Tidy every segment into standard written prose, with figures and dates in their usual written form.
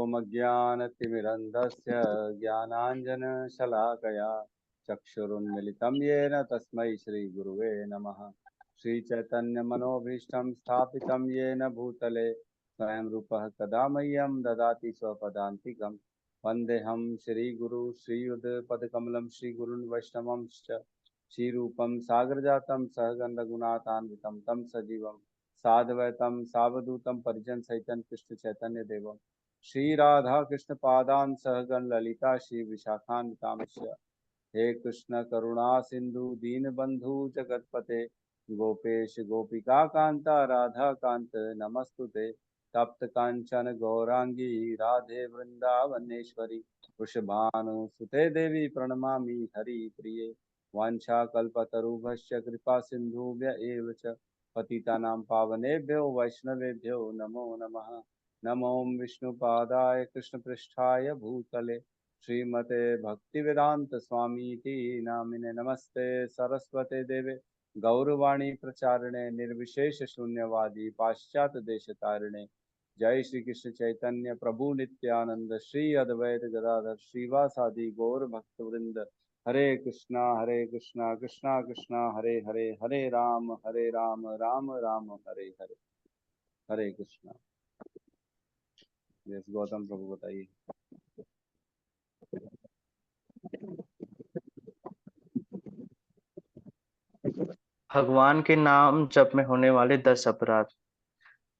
ओमज्ञानतिमिरन्धस्य ज्ञानाञ्जनशलाकया चक्षुरुन्मिलितं येन तस्मै श्रीगुरुवे नमः। श्रीचैतन्यमनोभीष्टं स्थापितं येन भूतले स्वयं रूपः कदा मह्यं ददाति स्वपदान्तिकं। वन्देऽहं श्रीगुरु श्रीयुतपदकमलं श्रीगुरुन् वैष्णवंश्च श्रीरूपं सागरजातं सहगणरघुनाथान्वितं तं सजीवं साद्वैतं सावधूतं परिजन सहितं कृष्ण चैतन्य देवं श्री राधा कृष्ण पादान सहगण ललिता श्री विशाखान्वितांश्च। हे कृष्ण करुणा सिंधु दीनबंधु जगतपते गोपेश गोपिका कांता राधा कांत नमस्तुते। तप्त कांचन गौरांगी राधे वृंदावनेश्वरी वृषभानुसुते देवी प्रणमामि हरिप्रिये। वाञ्छाकल्पतरुभ्यश्च कृपा सिन्धुभ्य एव च पतितानां पावनेभ्यो वैष्णवेभ्यो नमो नमः। नमो विष्णुपादाय कृष्णपृष्ठाय भूतले श्रीमते भक्तिवेदांत स्वामीति नामिने। नमस्ते सरस्वते देवे गौरवाणी प्रचारिणे निर्विशेष शून्यवादी पाश्चात्य देशतारिणे। जय श्री कृष्ण चैतन्य प्रभु नित्यानंद श्री अद्वैत गदाधर श्रीवासादि गौर भक्तवृंद। हरे कृष्णा कृष्णा कृष्णा हरे हरे, हरे राम राम राम हरे हरे। हरे कृष्णा। यस गौतम प्रभु बताइए। भगवान के नाम जप में होने वाले 10 अपराध।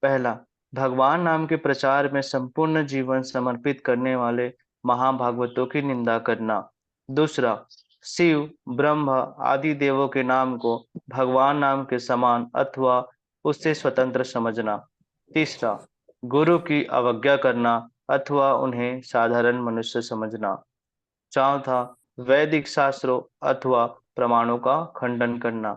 पहला, भगवान नाम के प्रचार में संपूर्ण जीवन समर्पित करने वाले महाभागवतों की निंदा करना। दूसरा, शिव ब्रह्मा आदि देवों के नाम को भगवान नाम के समान अथवा उससे स्वतंत्र समझना। तीसरा, गुरु की अवज्ञा करना अथवा उन्हें साधारण मनुष्य समझना। चौथा, वैदिक शास्त्रों अथवा प्रमाणों का खंडन करना।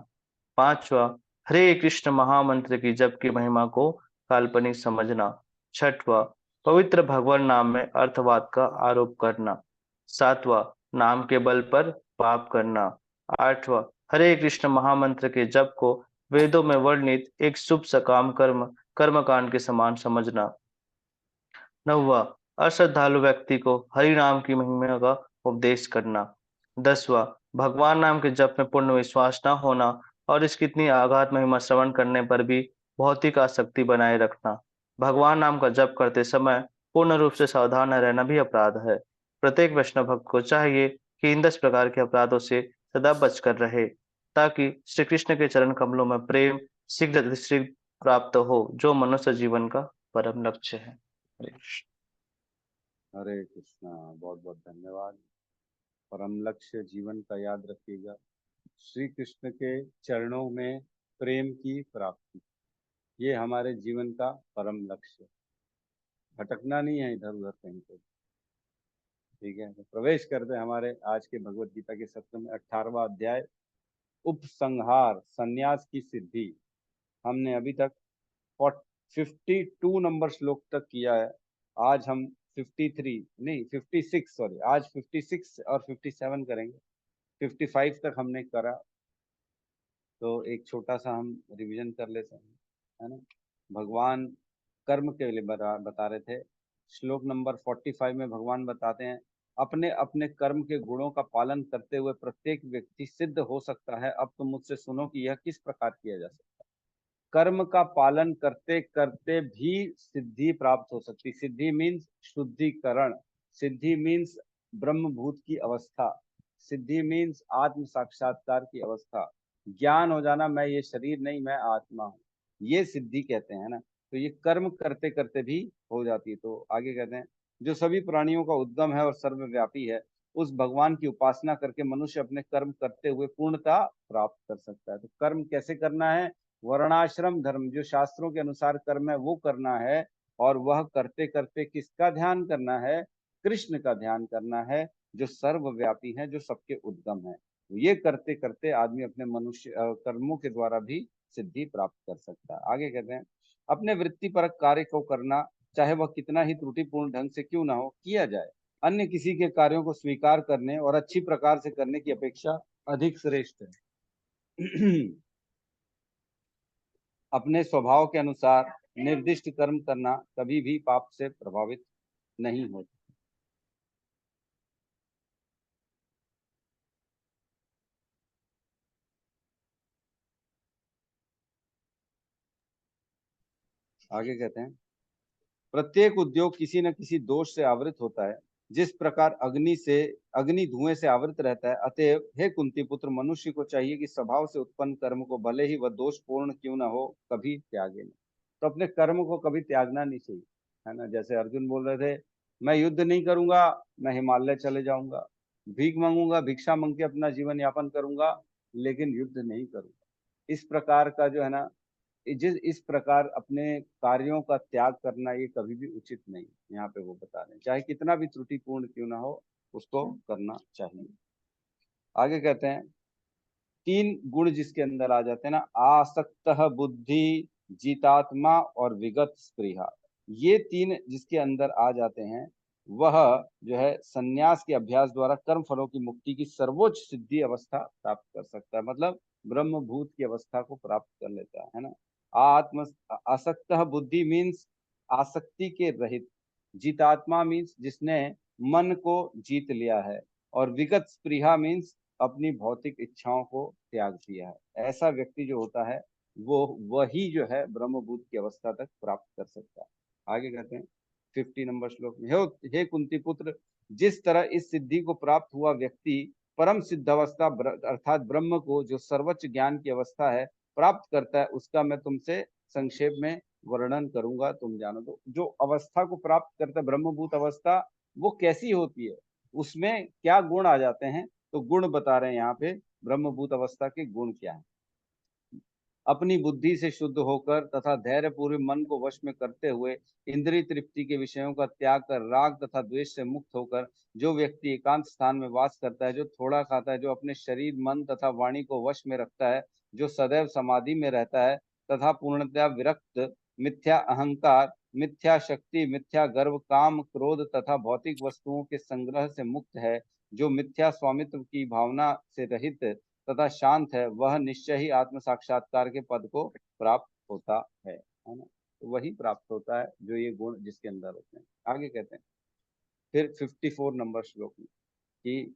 पांचवा, हरे कृष्ण महामंत्र की जप की महिमा को काल्पनिक समझना। छठवां, पवित्र भगवान नाम में अर्थवाद का आरोप करना। सातवां, नाम के बल पर पाप करना। आठवां, हरे कृष्ण महामंत्र के जप को वेदों में वर्णित एक शुभ सकाम कर्मकांड के समान समझना। नौवां, अश्रद्धालु व्यक्ति को हरि नाम की महिमा का उपदेश करना। 10वां, भगवान नाम के जप में पूर्ण विश्वास न होना और इसकी इतनी आघात महिमा श्रवण करने पर भी भौतिक आसक्ति बनाए रखना। भगवान नाम का जप करते समय पूर्ण रूप से सावधान रहना भी अपराध है। प्रत्येक वैष्णव भक्त को चाहिए कि इन 10 प्रकार के अपराधों से सदा बचकर रहे, ताकि श्री कृष्ण के चरण कमलों में प्रेम शीघ्र शीघ्र प्राप्त हो, जो मनुष्य जीवन का परम लक्ष्य है। हरे कृष्ण। हरे कृष्णा। बहुत बहुत धन्यवाद। परम लक्ष्य जीवन का याद रखिएगा, श्री कृष्ण के चरणों में प्रेम की प्राप्ति, ये हमारे जीवन का परम लक्ष्य। भटकना नहीं है इधर उधर कहीं पे। ठीक है, तो प्रवेश करते हैं हमारे आज के भगवत गीता के सत्र में। 18वां अध्याय उपसंहार, संन्यास की सिद्धि। हमने अभी तक 52 नंबर श्लोक तक किया है। आज हम 53 नहीं 56, सॉरी, आज 56 और 57 करेंगे। 55 तक हमने करा, तो एक छोटा सा हम रिवीजन कर लेते हैं, है ना। भगवान कर्म के लिए बता रहे थे। श्लोक नंबर 45 में भगवान बताते हैं, अपने अपने कर्म के गुणों का पालन करते हुए प्रत्येक व्यक्ति सिद्ध हो सकता है। अब तुम मुझसे सुनो कि यह किस प्रकार किया जा सकता है। कर्म का पालन करते करते भी सिद्धि प्राप्त हो सकती। सिद्धि मीन्स शुद्धिकरण, सिद्धि मीन्स ब्रह्मभूत की अवस्था, सिद्धि मीन्स आत्म साक्षात्कार की अवस्था, ज्ञान हो जाना मैं ये शरीर नहीं मैं आत्मा हूँ, ये सिद्धि कहते हैं ना। तो ये कर्म करते करते भी हो जाती है। तो आगे कहते हैं, जो सभी प्राणियों का उद्गम है और सर्वव्यापी है, उस भगवान की उपासना करके मनुष्य अपने कर्म करते हुए पूर्णता प्राप्त कर सकता है। तो कर्म कैसे करना है? वर्णाश्रम धर्म, जो शास्त्रों के अनुसार कर्म है वो करना है। और वह करते करते किसका ध्यान करना है? कृष्ण का ध्यान करना है, जो सर्वव्यापी है, जो सबके उद्गम है। ये करते करते आदमी अपने मनुष्य कर्मों के द्वारा भी सिद्धि प्राप्त कर सकता है। आगे कहते हैं, अपने वृत्तिपरक कार्य को करना, चाहे वह कितना ही त्रुटिपूर्ण ढंग से क्यों ना हो, किया जाए। अन्य किसी के कार्यों को स्वीकार करने और अच्छी प्रकार से करने की अपेक्षा अधिक श्रेष्ठ है। अपने स्वभाव के अनुसार निर्दिष्ट कर्म करना कभी भी पाप से प्रभावित नहीं होती। आगे कहते हैं, प्रत्येक उद्योग किसी न किसी दोष से आवृत होता है, जिस प्रकार अग्नि धुएं से आवृत रहता है। अतएव हे कुंती पुत्र, मनुष्य को चाहिए कि स्वभाव से उत्पन्न कर्म को भले ही वह दोषपूर्ण क्यों न हो, कभी त्यागे नहीं। तो अपने कर्म को कभी त्यागना नहीं चाहिए, है ना। जैसे अर्जुन बोल रहे थे, मैं युद्ध नहीं करूंगा, मैं हिमालय चले जाऊंगा, भीख मांगूंगा, भिक्षा मांग के अपना जीवन यापन करूंगा, लेकिन युद्ध नहीं करूंगा। इस प्रकार का जो है ना, इस प्रकार अपने कार्यों का त्याग करना ये कभी भी उचित नहीं। यहाँ पे वो बता रहे हैं, चाहे कितना भी त्रुटिपूर्ण क्यों ना हो, उसको करना चाहिए। आगे कहते हैं, तीन गुण जिसके अंदर आ जाते हैं ना, आसक्त बुद्धि, जितात्मा और विगत स्पृहा, ये तीन जिसके अंदर आ जाते हैं, वह जो है संन्यास के अभ्यास द्वारा कर्म फलों की मुक्ति की सर्वोच्च सिद्धि अवस्था प्राप्त कर सकता है। मतलब ब्रह्म भूत की अवस्था को प्राप्त कर लेता है ना। आत्म आसक्त बुद्धि मीन्स आसक्ति के रहित, जितात्मा मीन्स जिसने मन को जीत लिया है, और विगत स्पृहा मीन्स अपनी भौतिक इच्छाओं को त्याग दिया है। ऐसा व्यक्ति जो होता है, वो वही जो है ब्रह्मभूत की अवस्था तक प्राप्त कर सकता है। आगे कहते हैं 50 नंबर श्लोक में, हे कुंती पुत्र, जिस तरह इस सिद्धि को प्राप्त हुआ व्यक्ति परम सिद्ध अवस्था अर्थात ब्रह्म को, जो सर्वोच्च ज्ञान की अवस्था है, प्राप्त करता है, उसका मैं तुमसे संक्षेप में वर्णन करूंगा, तुम जानो। तो जो अवस्था को प्राप्त करता है ब्रह्मभूत अवस्था, वो कैसी होती है, उसमें क्या गुण आ जाते हैं, तो गुण बता रहे हैं यहाँ पे, ब्रह्मभूत अवस्था के गुण क्या है। अपनी बुद्धि से शुद्ध होकर तथा धैर्य पूर्व मन को वश में करते हुए, इंद्रिय तृप्ति के विषयों का त्याग कर राग तथा द्वेष से मुक्त होकर, जो व्यक्ति एकांत स्थान में वास करता है, जो थोड़ा खाता है, जो अपने शरीर मन तथा वाणी को वश में रखता है, जो सदैव समाधि में रहता है तथा पूर्णतया विरक्त, मिथ्या अहंकार, मिथ्या शक्ति, मिथ्या गर्व, काम क्रोध तथा भौतिक वस्तुओं के संग्रह से मुक्त है, जो मिथ्या स्वामित्व की भावना से रहित तथा शांत है, वह निश्चय ही आत्म साक्षात्कार के पद को प्राप्त होता है ना। तो वही प्राप्त होता है जो ये गुण जिसके अंदर होते हैं। आगे कहते हैं फिर 54 नंबर श्लोक में, कि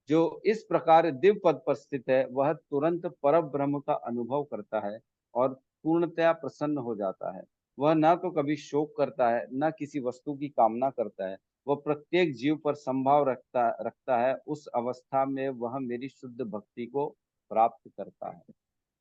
जो इस प्रकार दिव्य पद पर स्थित है, वह तुरंत पर ब्रह्म का अनुभव करता है और पूर्णतया प्रसन्न हो जाता है। वह न तो कभी शोक करता है, न किसी वस्तु की कामना करता है। वह प्रत्येक जीव पर संभाव रखता है। उस अवस्था में वह मेरी शुद्ध भक्ति को प्राप्त करता है।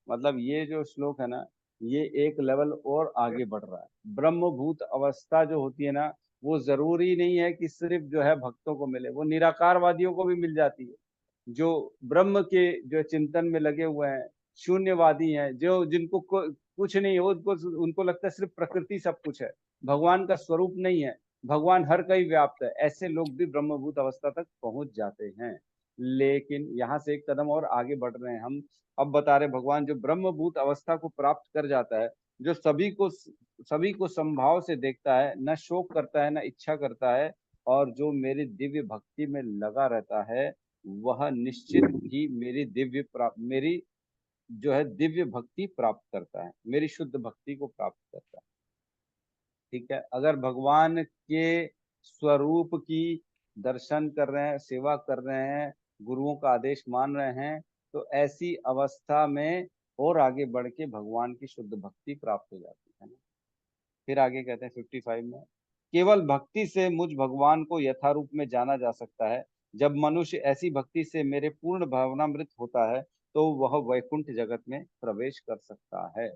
मतलब ये जो श्लोक है ना, ये एक लेवल और आगे बढ़ रहा है। ब्रह्मभूत अवस्था जो होती है ना, वो जरूरी नहीं है कि सिर्फ जो है भक्तों को मिले, वो निराकारवादियों को भी मिल जाती है। जो ब्रह्म के जो चिंतन में लगे हुए हैं, शून्यवादी हैं, जो जिनको कुछ नहीं है, उनको लगता है सिर्फ प्रकृति सब कुछ है, भगवान का स्वरूप नहीं है, भगवान हर कहीं व्याप्त है, ऐसे लोग भी ब्रह्मभूत अवस्था तक पहुंच जाते हैं। लेकिन यहाँ से एक कदम और आगे बढ़ रहे हैं हम। अब बता रहे भगवान, जो ब्रह्मभूत अवस्था को प्राप्त कर जाता है, जो सभी को संभाव से देखता है, न शोक करता है, न इच्छा करता है, और जो मेरी दिव्य भक्ति में लगा रहता है, वह निश्चित ही मेरी जो है दिव्य भक्ति प्राप्त करता है, मेरी शुद्ध भक्ति को प्राप्त करता है। ठीक है, अगर भगवान के स्वरूप की दर्शन कर रहे हैं, सेवा कर रहे हैं, गुरुओं का आदेश मान रहे हैं, तो ऐसी अवस्था में और आगे बढ़ के भगवान की शुद्ध भक्ति प्राप्त हो जाती है ना। फिर आगे कहते हैं 55 में, केवल भक्ति से मुझ भगवान को यथारूप में जाना जा सकता है। जब मनुष्य ऐसी भक्ति से मेरे पूर्ण भावनामृत होता है, तो वह वैकुंठ जगत में प्रवेश कर सकता है।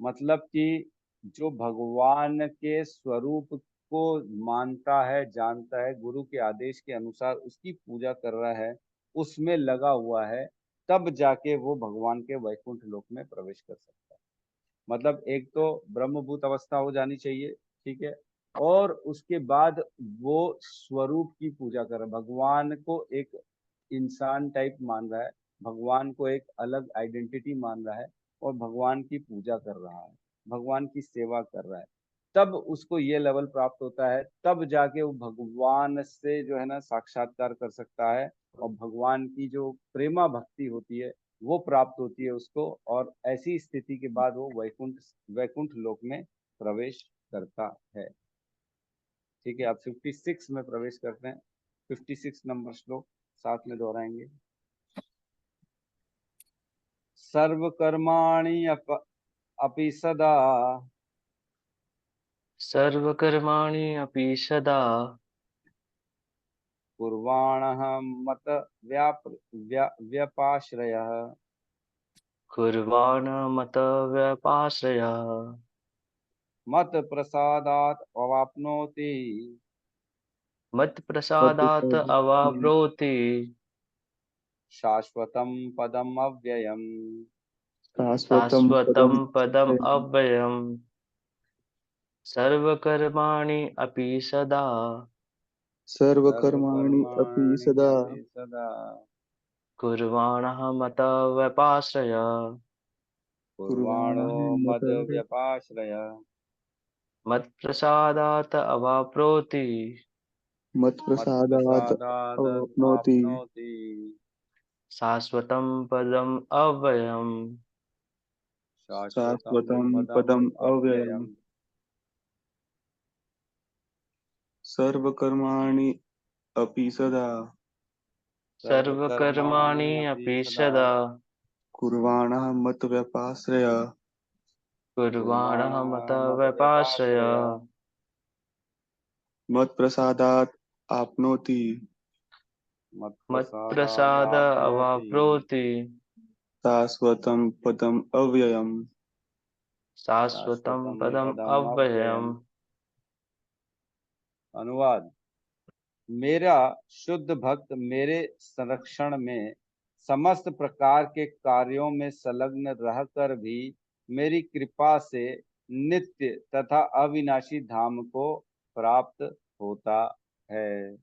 मतलब कि जो भगवान के स्वरूप को मानता है, जानता है, गुरु के आदेश के अनुसार उसकी पूजा कर रहा है, उसमें लगा हुआ है, तब जाके वो भगवान के वैकुंठ लोक में प्रवेश कर सकता है। मतलब एक तो ब्रह्मभूत अवस्था हो जानी चाहिए, ठीक है, और उसके बाद वो स्वरूप की पूजा कर रहा है, भगवान को एक इंसान टाइप मान रहा है, भगवान को एक अलग आइडेंटिटी मान रहा है, और भगवान की पूजा कर रहा है, भगवान की सेवा कर रहा है, तब उसको ये लेवल प्राप्त होता है। तब जाके वो भगवान से जो है ना साक्षात्कार कर सकता है, और भगवान की जो प्रेमा भक्ति होती है वो प्राप्त होती है उसको, और ऐसी स्थिति के बाद वो वैकुंठ वैकुंठ लोक में प्रवेश करता है। ठीक है, अब 56 में प्रवेश करते हैं। 56 नंबर श्लोक साथ में दोहराएंगे। सर्वकर्माणि अपि सदा सर्वकर्माणि अपि सदा कुर्वाणः मत व्यपाश्रयः कुर्वाण मत व्यपाश्रयः मत प्रसादात् अवाप्नोति मत प्रसादात् मत्प्रसादात् अवाप्नोति शाश्वतं पदम् अव्ययम्। शाश्वतं शाश्वतं पदम् पदम् अव्ययम्। अव्ययम्। सर्वकर्माणि अपि सदा सर्वकर्माणि अपि सर्वकर्माणि सदा अपि सदा कुर्वाणः मत व्यपाश्रयः कुर्वाणो कुर्वाणः मद मत व्यपाश्रय मत्प्रसादात् अवाप्नोति मत्प्रसादात् मत्प्रसादात् अवाप्नोति आप्नोति शाश्वतं पदम् अव्ययम्। शाश्वतं शाश्वतं पदम् पदम् अव्ययम्। अव्ययम्। सर्वकर्माणि अपि सदा सर्वकर्माणि सर्वकर्माणि अपि अपि सदा सदा कुर्वाणः मत्व्यपाश्रय कुर्वाणः मत कुर्वाणः मद व्यपाश्रय व्यपाश्रयः मत्प्रसादात् आप्नोति मत्प्रसादात् मत्प्रसाद आप्नोति अवाप्नोति शाश्वतं पदम् अव्ययम्। शाश्वतं शाश्वतं पदम् पदम् अव्ययम्। अव्ययम्। अनुवाद। मेरा शुद्ध भक्त मेरे संरक्षण में समस्त प्रकार के कार्यों में संलग्न रहकर भी मेरी कृपा से नित्य तथा अविनाशी धाम को प्राप्त होता है।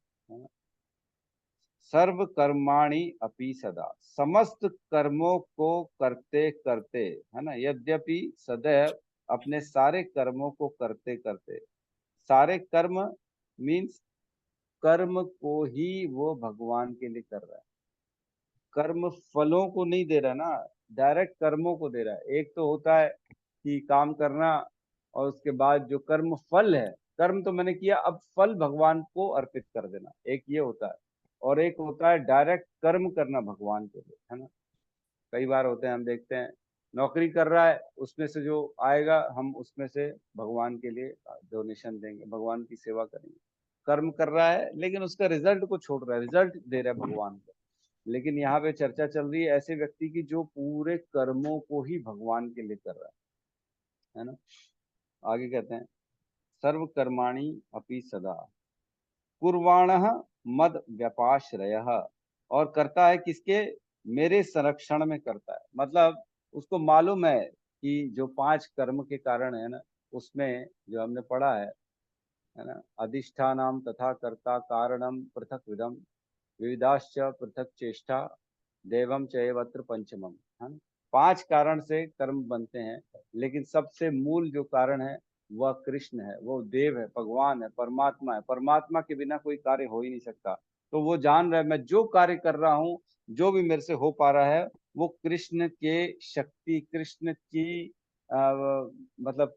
सर्व कर्माणि अपि सदा, समस्त कर्मों को करते करते, है ना, यद्यपि सदैव अपने सारे कर्मों को करते करते। सारे कर्म मीन्स कर्म को ही वो भगवान के लिए कर रहा है, कर्म फलों को नहीं दे रहा ना, डायरेक्ट कर्मों को दे रहा है। एक तो होता है कि काम करना और उसके बाद जो कर्म फल है, कर्म तो मैंने किया, अब फल भगवान को अर्पित कर देना, एक ये होता है। और एक होता है डायरेक्ट कर्म करना भगवान के लिए, है ना। कई बार होते हैं, हम देखते हैं नौकरी कर रहा है, उसमें से जो आएगा हम उसमें से भगवान के लिए डोनेशन देंगे, भगवान की सेवा करेंगे। कर्म कर रहा है लेकिन उसका रिजल्ट को छोड़ रहा है, रिजल्ट दे रहा है भगवान को। लेकिन यहाँ पे चर्चा चल रही है ऐसे व्यक्ति की जो पूरे कर्मों को ही भगवान के लिए कर रहा है ना। आगे कहते हैं सर्व कर्माणि अपि सदा कुर्वाणः मद व्यपाश्रय, और करता है किसके, मेरे संरक्षण में करता है। मतलब उसको मालूम है कि जो 5 कर्म के कारण है ना, उसमें जो हमने पढ़ा है ना, अधिष्ठानम तथा कर्ता कारणम पृथक विदम विविधाश्च पृथक चेष्टा देवम चैवत्र पंचमम, है ना। 5 कारण से कर्म बनते हैं, लेकिन सबसे मूल जो कारण है वह कृष्ण है, वो देव है, भगवान है, परमात्मा है। परमात्मा के बिना कोई कार्य हो ही नहीं सकता। तो वो जान रहा है मैं जो कार्य कर रहा हूँ, जो भी मेरे से हो पा रहा है, वो कृष्ण के शक्ति, कृष्ण की मतलब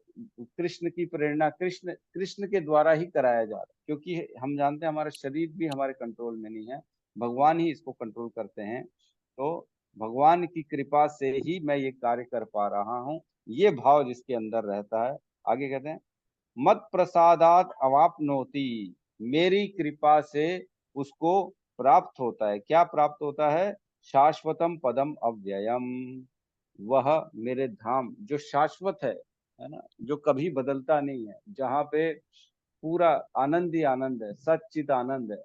कृष्ण की प्रेरणा, कृष्ण कृष्ण के द्वारा ही कराया जा रहा है। क्योंकि हम जानते हैं हमारा शरीर भी हमारे कंट्रोल में नहीं है, भगवान ही इसको कंट्रोल करते हैं। तो भगवान की कृपा से ही मैं ये कार्य कर पा रहा हूँ, ये भाव जिसके अंदर रहता है। आगे कहते हैं मत प्रसादात अवाप्नोति, मेरी कृपा से उसको प्राप्त होता है। क्या प्राप्त होता है, शाश्वतम पदम अव्ययम, वह मेरे धाम जो शाश्वत है ना, जो कभी बदलता नहीं है, जहाँ पे पूरा आनंद ही आनंद है, सच्चित आनंद है,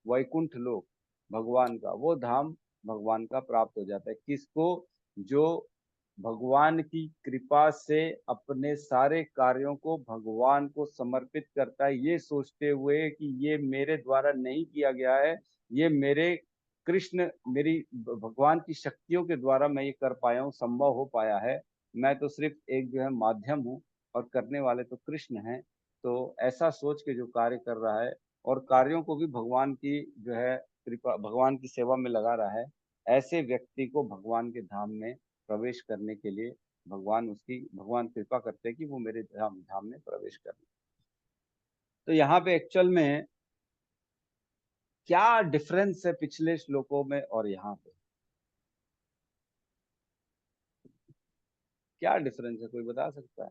वैकुंठ लोक भगवान का, वो धाम भगवान का प्राप्त हो जाता है। किसको, जो भगवान की कृपा से अपने सारे कार्यों को भगवान को समर्पित करता है, ये सोचते हुए कि ये मेरे द्वारा नहीं किया गया है, ये मेरे कृष्ण, मेरी भगवान की शक्तियों के द्वारा मैं ये कर पाया हूँ, संभव हो पाया है। मैं तो सिर्फ एक जो है माध्यम हूँ, और करने वाले तो कृष्ण हैं। तो ऐसा सोच के जो कार्य कर रहा है और कार्यों को भी भगवान की जो है कृपा, भगवान की सेवा में लगा रहा है, ऐसे व्यक्ति को भगवान के धाम में प्रवेश करने के लिए भगवान कृपा करते हैं कि वो मेरे धाम में प्रवेश कर। तो यहाँ पे एक्चुअल में क्या डिफरेंस है पिछले श्लोकों में और यहाँ पे, क्या डिफरेंस है, कोई बता सकता है?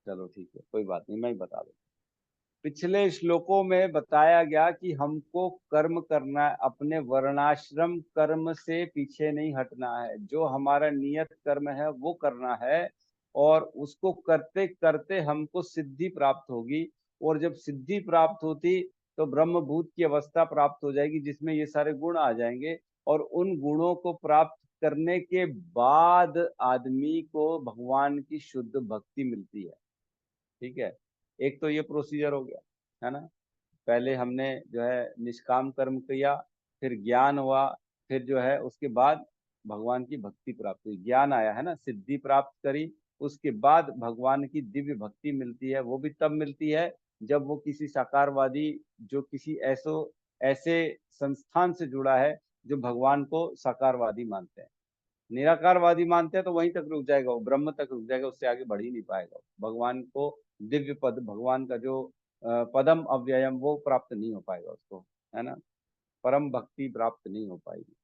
चलो ठीक है, कोई बात नहीं, मैं ही बता दूं। पिछले श्लोकों में बताया गया कि हमको कर्म करना है, अपने वर्णाश्रम कर्म से पीछे नहीं हटना है, जो हमारा नियत कर्म है वो करना है, और उसको करते करते हमको सिद्धि प्राप्त होगी। और जब सिद्धि प्राप्त होती तो ब्रह्मभूत की अवस्था प्राप्त हो जाएगी, जिसमें ये सारे गुण आ जाएंगे, और उन गुणों को प्राप्त करने के बाद आदमी को भगवान की शुद्ध भक्ति मिलती है। ठीक है, एक तो ये प्रोसीजर हो गया, है ना। पहले हमने जो है निष्काम कर्म किया, फिर ज्ञान हुआ, फिर जो है उसके बाद भगवान की भक्ति प्राप्त हुई, ज्ञान आया, है ना, सिद्धि प्राप्त करी, उसके बाद भगवान की दिव्य भक्ति मिलती है। वो भी तब मिलती है जब वो किसी साकारवादी, जो किसी ऐसे संस्थान से जुड़ा है जो भगवान को साकारवादी मानते हैं। निराकारवादी मानते हैं तो वहीं तक रुक जाएगा, वो ब्रह्म तक रुक जाएगा, उससे आगे बढ़ ही नहीं पाएगा। भगवान को दिव्य पद, भगवान का जो पदम अव्ययम, वो प्राप्त नहीं हो पाएगा उसको, है ना, परम भक्ति प्राप्त नहीं हो पाएगी।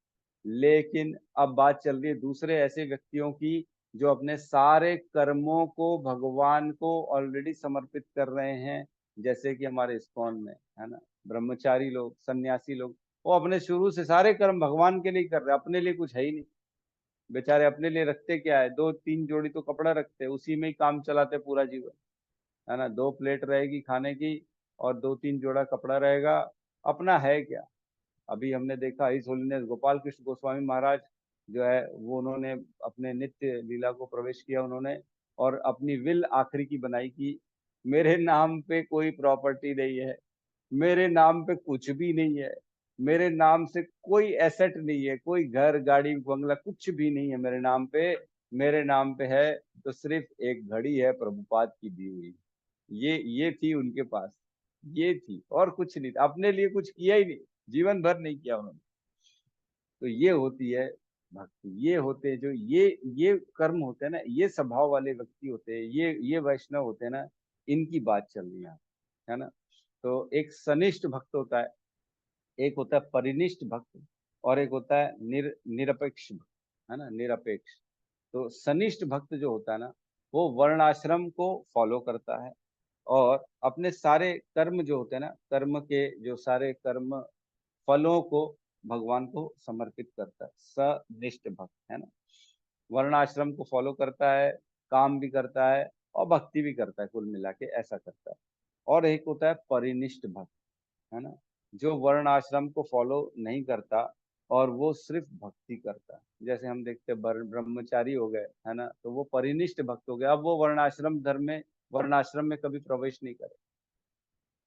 लेकिन अब बात चल रही है दूसरे ऐसे व्यक्तियों की, जो अपने सारे कर्मों को भगवान को ऑलरेडी समर्पित कर रहे हैं, जैसे कि हमारे इस्कॉन में, है ना, ब्रह्मचारी लोग, सन्यासी लोग, वो अपने शुरू से सारे कर्म भगवान के लिए कर रहे हैं, अपने लिए कुछ है ही नहीं। बेचारे अपने लिए रखते क्या है, दो तीन जोड़ी तो कपड़ा रखते हैं, उसी में ही काम चलाते पूरा जीवन, है ना। दो प्लेट रहेगी खाने की और दो तीन जोड़ा कपड़ा रहेगा, अपना है क्या। अभी हमने देखा हिज होलीनेस गोपाल कृष्ण गोस्वामी महाराज जो है, वो उन्होंने अपने नित्य लीला को प्रवेश किया उन्होंने, और अपनी विल आखिरी की बनाई कि मेरे नाम पे कोई प्रॉपर्टी नहीं है, मेरे नाम पे कुछ भी नहीं है, मेरे नाम से कोई एसेट नहीं है, कोई घर गाड़ी बंगला कुछ भी नहीं है मेरे नाम पे। मेरे नाम पे है तो सिर्फ एक घड़ी है प्रभुपाद की दी हुई, ये थी उनके पास, ये थी, और कुछ नहीं था, अपने लिए कुछ किया ही नहीं, जीवन भर नहीं किया उन्होंने। तो ये होती है भक्ति, ये होते हैं जो ये कर्म होते हैं ना, ये स्वभाव वाले व्यक्ति होते हैं, ये वैष्णव होते हैं ना, इनकी बात चल रही है ना। तो एक सनिष्ठ भक्त होता है, एक होता है परिनिष्ठ भक्त, और एक होता है निरपेक्ष भक्त, है ना, निरपेक्ष। तो सनिष्ठ भक्त जो होता है ना, वो वर्णाश्रम को फॉलो करता है, और अपने सारे कर्म जो होते हैं ना, कर्म के जो सारे कर्म फलों को भगवान को समर्पित करता है, सनिष्ठ भक्त, है ना। वर्णाश्रम को फॉलो करता है, काम भी करता है और भक्ति भी करता है, कुल मिला के ऐसा करता है। और एक होता है परिनिष्ठ भक्त, है ना, जो वर्ण आश्रम को फॉलो नहीं करता और वो सिर्फ भक्ति करता है। जैसे हम देखते हैं ब्रह्मचारी हो गए, है ना, तो वो परिनिष्ठ भक्त हो गए, अब वो वर्णाश्रम धर्म में, वर्णाश्रम में कभी प्रवेश नहीं करे।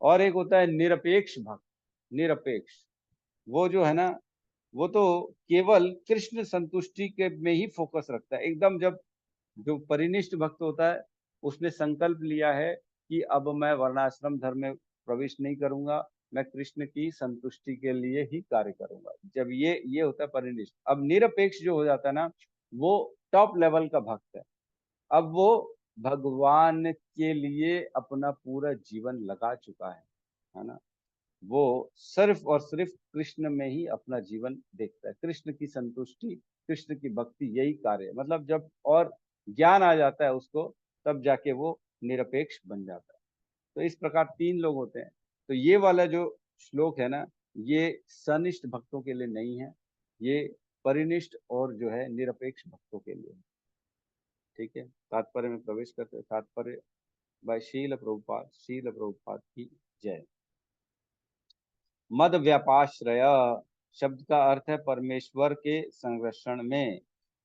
और एक होता है निरपेक्ष भक्त, निरपेक्ष, वो जो है ना, वो तो केवल कृष्ण संतुष्टि के में ही फोकस रखता है एकदम। जब जो परिनिष्ठ भक्त होता है, उसने संकल्प लिया है कि अब मैं वर्णाश्रम धर्म में प्रवेश नहीं करूंगा, मैं कृष्ण की संतुष्टि के लिए ही कार्य करूंगा। जब ये होता है परिनिष्ठ। अब निरपेक्ष जो हो जाता है ना, वो टॉप लेवल का भक्त है। अब वो भगवान के लिए अपना पूरा जीवन लगा चुका है ना। वो सिर्फ और सिर्फ कृष्ण में ही अपना जीवन देखता है, कृष्ण की संतुष्टि, कृष्ण की भक्ति, यही कार्य है। मतलब जब और ज्ञान आ जाता है उसको, तब जाके वो निरपेक्ष बन जाता है। तो इस प्रकार तीन लोग होते हैं। तो ये वाला जो श्लोक है ना, ये सनिष्ठ भक्तों के लिए नहीं है, ये परिनिष्ठ और जो है निरपेक्ष भक्तों के लिए। ठीक है, तात्पर्य में प्रवेश करते हैं। तात्पर्य बाय शील प्रभुपाद की जय। मद व्यापाश्रय शब्द का अर्थ है परमेश्वर के संरक्षण में,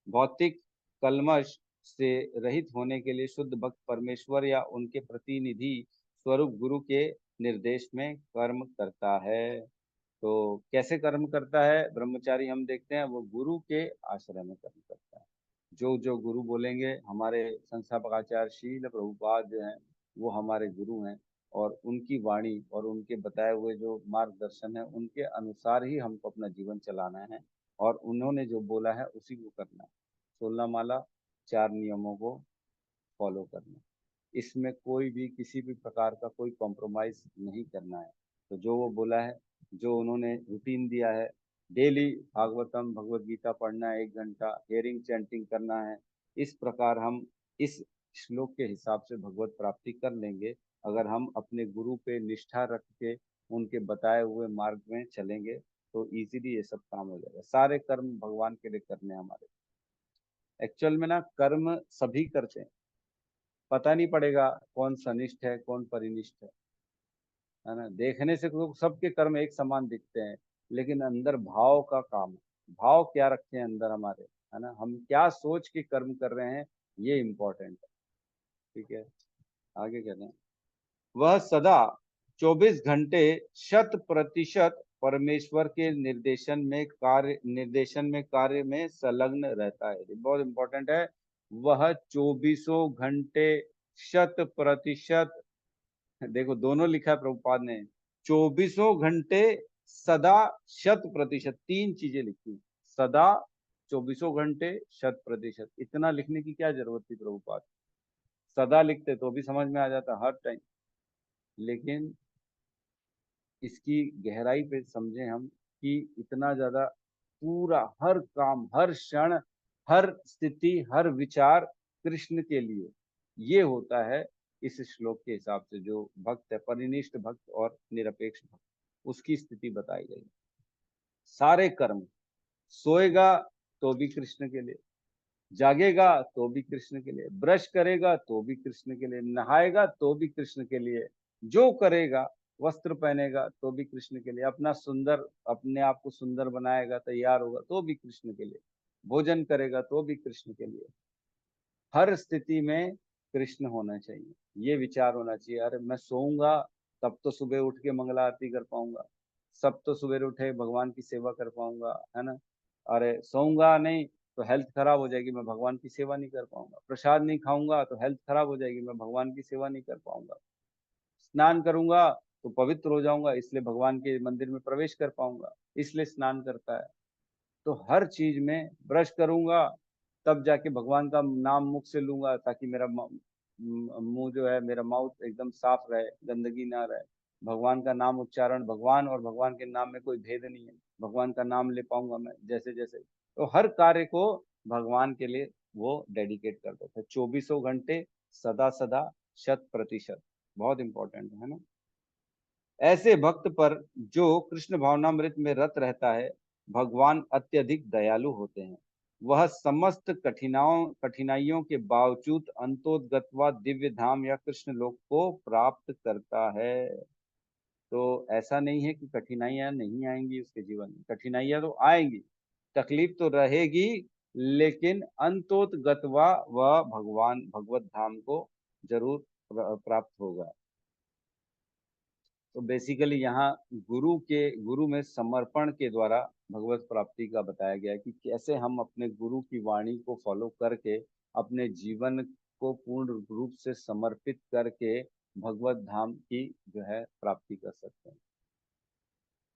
भौतिक कलमश से रहित होने के लिए शुद्ध भक्त परमेश्वर या उनके प्रतिनिधि स्वरूप गुरु के निर्देश में कर्म करता है। तो कैसे कर्म करता है ब्रह्मचारी, हम देखते हैं वो गुरु के आश्रय में कर्म करता है। जो जो गुरु बोलेंगे, हमारे संस्थापक आचार्य शील प्रभुपाद जो हैं, वो हमारे गुरु हैं, और उनकी वाणी और उनके बताए हुए जो मार्गदर्शन है, उनके अनुसार ही हमको अपना जीवन चलाना है। और उन्होंने जो बोला है उसी को करना है। 16 माला 4 नियमों को फॉलो करना, इसमें कोई भी किसी भी प्रकार का कोई कॉम्प्रोमाइज नहीं करना है। तो जो वो बोला है, जो उन्होंने रूटीन दिया है, डेली भागवतम भगवत गीता पढ़ना है 1 घंटा, हेयरिंग चैंटिंग करना है, इस प्रकार हम इस श्लोक के हिसाब से भगवत प्राप्ति कर लेंगे। अगर हम अपने गुरु पे निष्ठा रख के उनके बताए हुए मार्ग में चलेंगे तो इजीली ये सब काम हो जाएगा। सारे कर्म भगवान के लिए करने हैं हमारे। एक्चुअल में ना कर्म सभी करते हैं, पता नहीं पड़ेगा कौन सनिष्ठ है कौन परिनिष्ठ है ना। देखने से तो सबके कर्म एक समान दिखते हैं, लेकिन अंदर भाव का काम है। भाव क्या रखते हैं अंदर हमारे, है ना, हम क्या सोच के कर्म कर रहे हैं, ये इम्पोर्टेंट है। ठीक है, आगे कहते हैं, वह सदा 24 घंटे 100% परमेश्वर के निर्देशन में कार्य में संलग्न रहता है। बहुत इंपॉर्टेंट है, वह 24 घंटे 100%, देखो दोनों लिखा है प्रभुपाद ने, 24 घंटे सदा 100%, 3 चीजें लिखी हैं। सदा 24 घंटे 100%, इतना लिखने की क्या जरूरत थी प्रभुपाद? सदा लिखते तो भी समझ में आ जाता हर टाइम, लेकिन इसकी गहराई पे समझे हम कि इतना ज्यादा पूरा हर काम, हर क्षण, हर स्थिति, हर विचार कृष्ण के लिए, ये होता है इस श्लोक के हिसाब से। जो भक्त है, परिनिष्ठ भक्त और निरपेक्ष भक्त, उसकी स्थिति बताई गई। सारे कर्म, सोएगा तो भी कृष्ण के लिए, जागेगा तो भी कृष्ण के लिए, ब्रश करेगा तो भी कृष्ण के लिए, नहाएगा तो भी कृष्ण के लिए, जो करेगा, वस्त्र पहनेगा तो भी कृष्ण के लिए, अपना सुंदर, अपने आप को सुंदर बनाएगा, तैयार होगा तो भी कृष्ण के लिए, भोजन करेगा तो भी कृष्ण के लिए। हर स्थिति में कृष्ण होना चाहिए, ये विचार होना चाहिए। अरे मैं सोऊंगा तब तो सुबह उठ के मंगला आरती कर पाऊंगा, सब तो सुबह उठे भगवान की सेवा कर पाऊंगा, है ना। अरे सोऊंगा नहीं तो हेल्थ खराब हो जाएगी, मैं भगवान की सेवा नहीं कर पाऊंगा। प्रसाद नहीं खाऊंगा तो हेल्थ खराब हो जाएगी, मैं भगवान की सेवा नहीं कर पाऊंगा। स्नान करूंगा तो पवित्र हो जाऊंगा, इसलिए भगवान के मंदिर में प्रवेश कर पाऊंगा, इसलिए स्नान करता है। तो हर चीज में, ब्रश करूंगा तब जाके भगवान का नाम मुख से लूंगा, ताकि मेरा मुंह जो है, मेरा माउथ एकदम साफ रहे, गंदगी ना रहे। भगवान का नाम उच्चारण, भगवान और भगवान के नाम में कोई भेद नहीं है, भगवान का नाम ले पाऊंगा मैं जैसे जैसे। तो हर कार्य को भगवान के लिए वो डेडिकेट कर देते हैं, 24 घंटे सदा सदा 100%। बहुत इंपॉर्टेंट है ना। ऐसे भक्त पर जो कृष्ण भावनामृत में रत रहता है, भगवान अत्यधिक दयालु होते हैं। वह समस्त कठिनाइयों के बावजूद अंतोदगत्वा दिव्य धाम या कृष्ण लोक को प्राप्त करता है। तो ऐसा नहीं है कि कठिनाइयां नहीं आएंगी उसके जीवन में, कठिनाइयां तो आएंगी, तकलीफ तो रहेगी, लेकिन अंतोदगत्वा वह भगवान भगवत धाम को जरूर प्राप्त होगा। तो बेसिकली यहाँ गुरु में समर्पण के द्वारा भगवत प्राप्ति का बताया गया है कि कैसे हम अपने गुरु की वाणी को फॉलो करके अपने जीवन को पूर्ण रूप से समर्पित करके भगवत धाम की जो है प्राप्ति कर सकते हैं।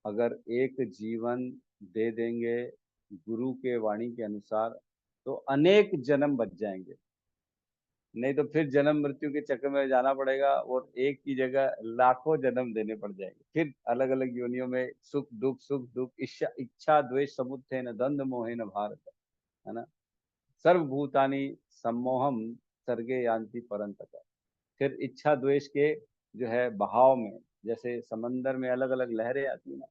अगर एक जीवन दे देंगे गुरु के वाणी के अनुसार तो अनेक जन्म बच जाएंगे, नहीं तो फिर जन्म मृत्यु के चक्कर में जाना पड़ेगा और एक की जगह लाखों जन्म देने पड़ जाएंगे, फिर अलग अलग योनियों में सुख दुख इच्छा इच्छा द्वेष समुत्थेन न द्वंद्व मोहेन भारत, है ना। सर्वभूतानि सम्मोहम सर्गे यान्ति परन्तप। फिर इच्छा द्वेष के जो है बहाव में, जैसे समंदर में अलग अलग लहरें आती है ना,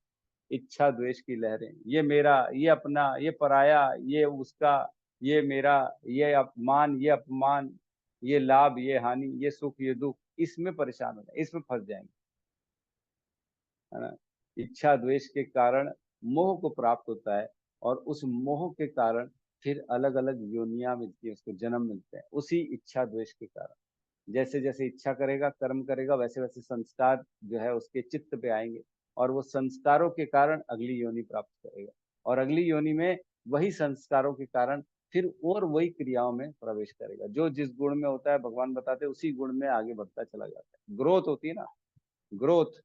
इच्छा द्वेष की लहरें, ये मेरा, ये अपना, ये पराया, ये उसका, ये मेरा, ये अपमान, ये अपमान, ये लाभ, ये हानि, ये सुख, ये दुख, इसमें परेशान हो जाए, इसमें फंस जाएंगे, है ना। इच्छा द्वेष के कारण मोह को प्राप्त होता है, और उस मोह के कारण फिर अलग अलग योनियां मिलती है, उसको जन्म मिलते हैं उसी इच्छा द्वेष के कारण। जैसे जैसे इच्छा करेगा, कर्म करेगा, वैसे वैसे संस्कार जो है उसके चित्त पे आएंगे, और वो संस्कारों के कारण अगली योनि प्राप्त करेगा, और अगली योनि में वही संस्कारों के कारण फिर और वही क्रियाओं में प्रवेश करेगा। जो जिस गुण में होता है भगवान बताते हैं उसी गुण में आगे बढ़ता चला जाता है। ग्रोथ होती है ना, ग्रोथ,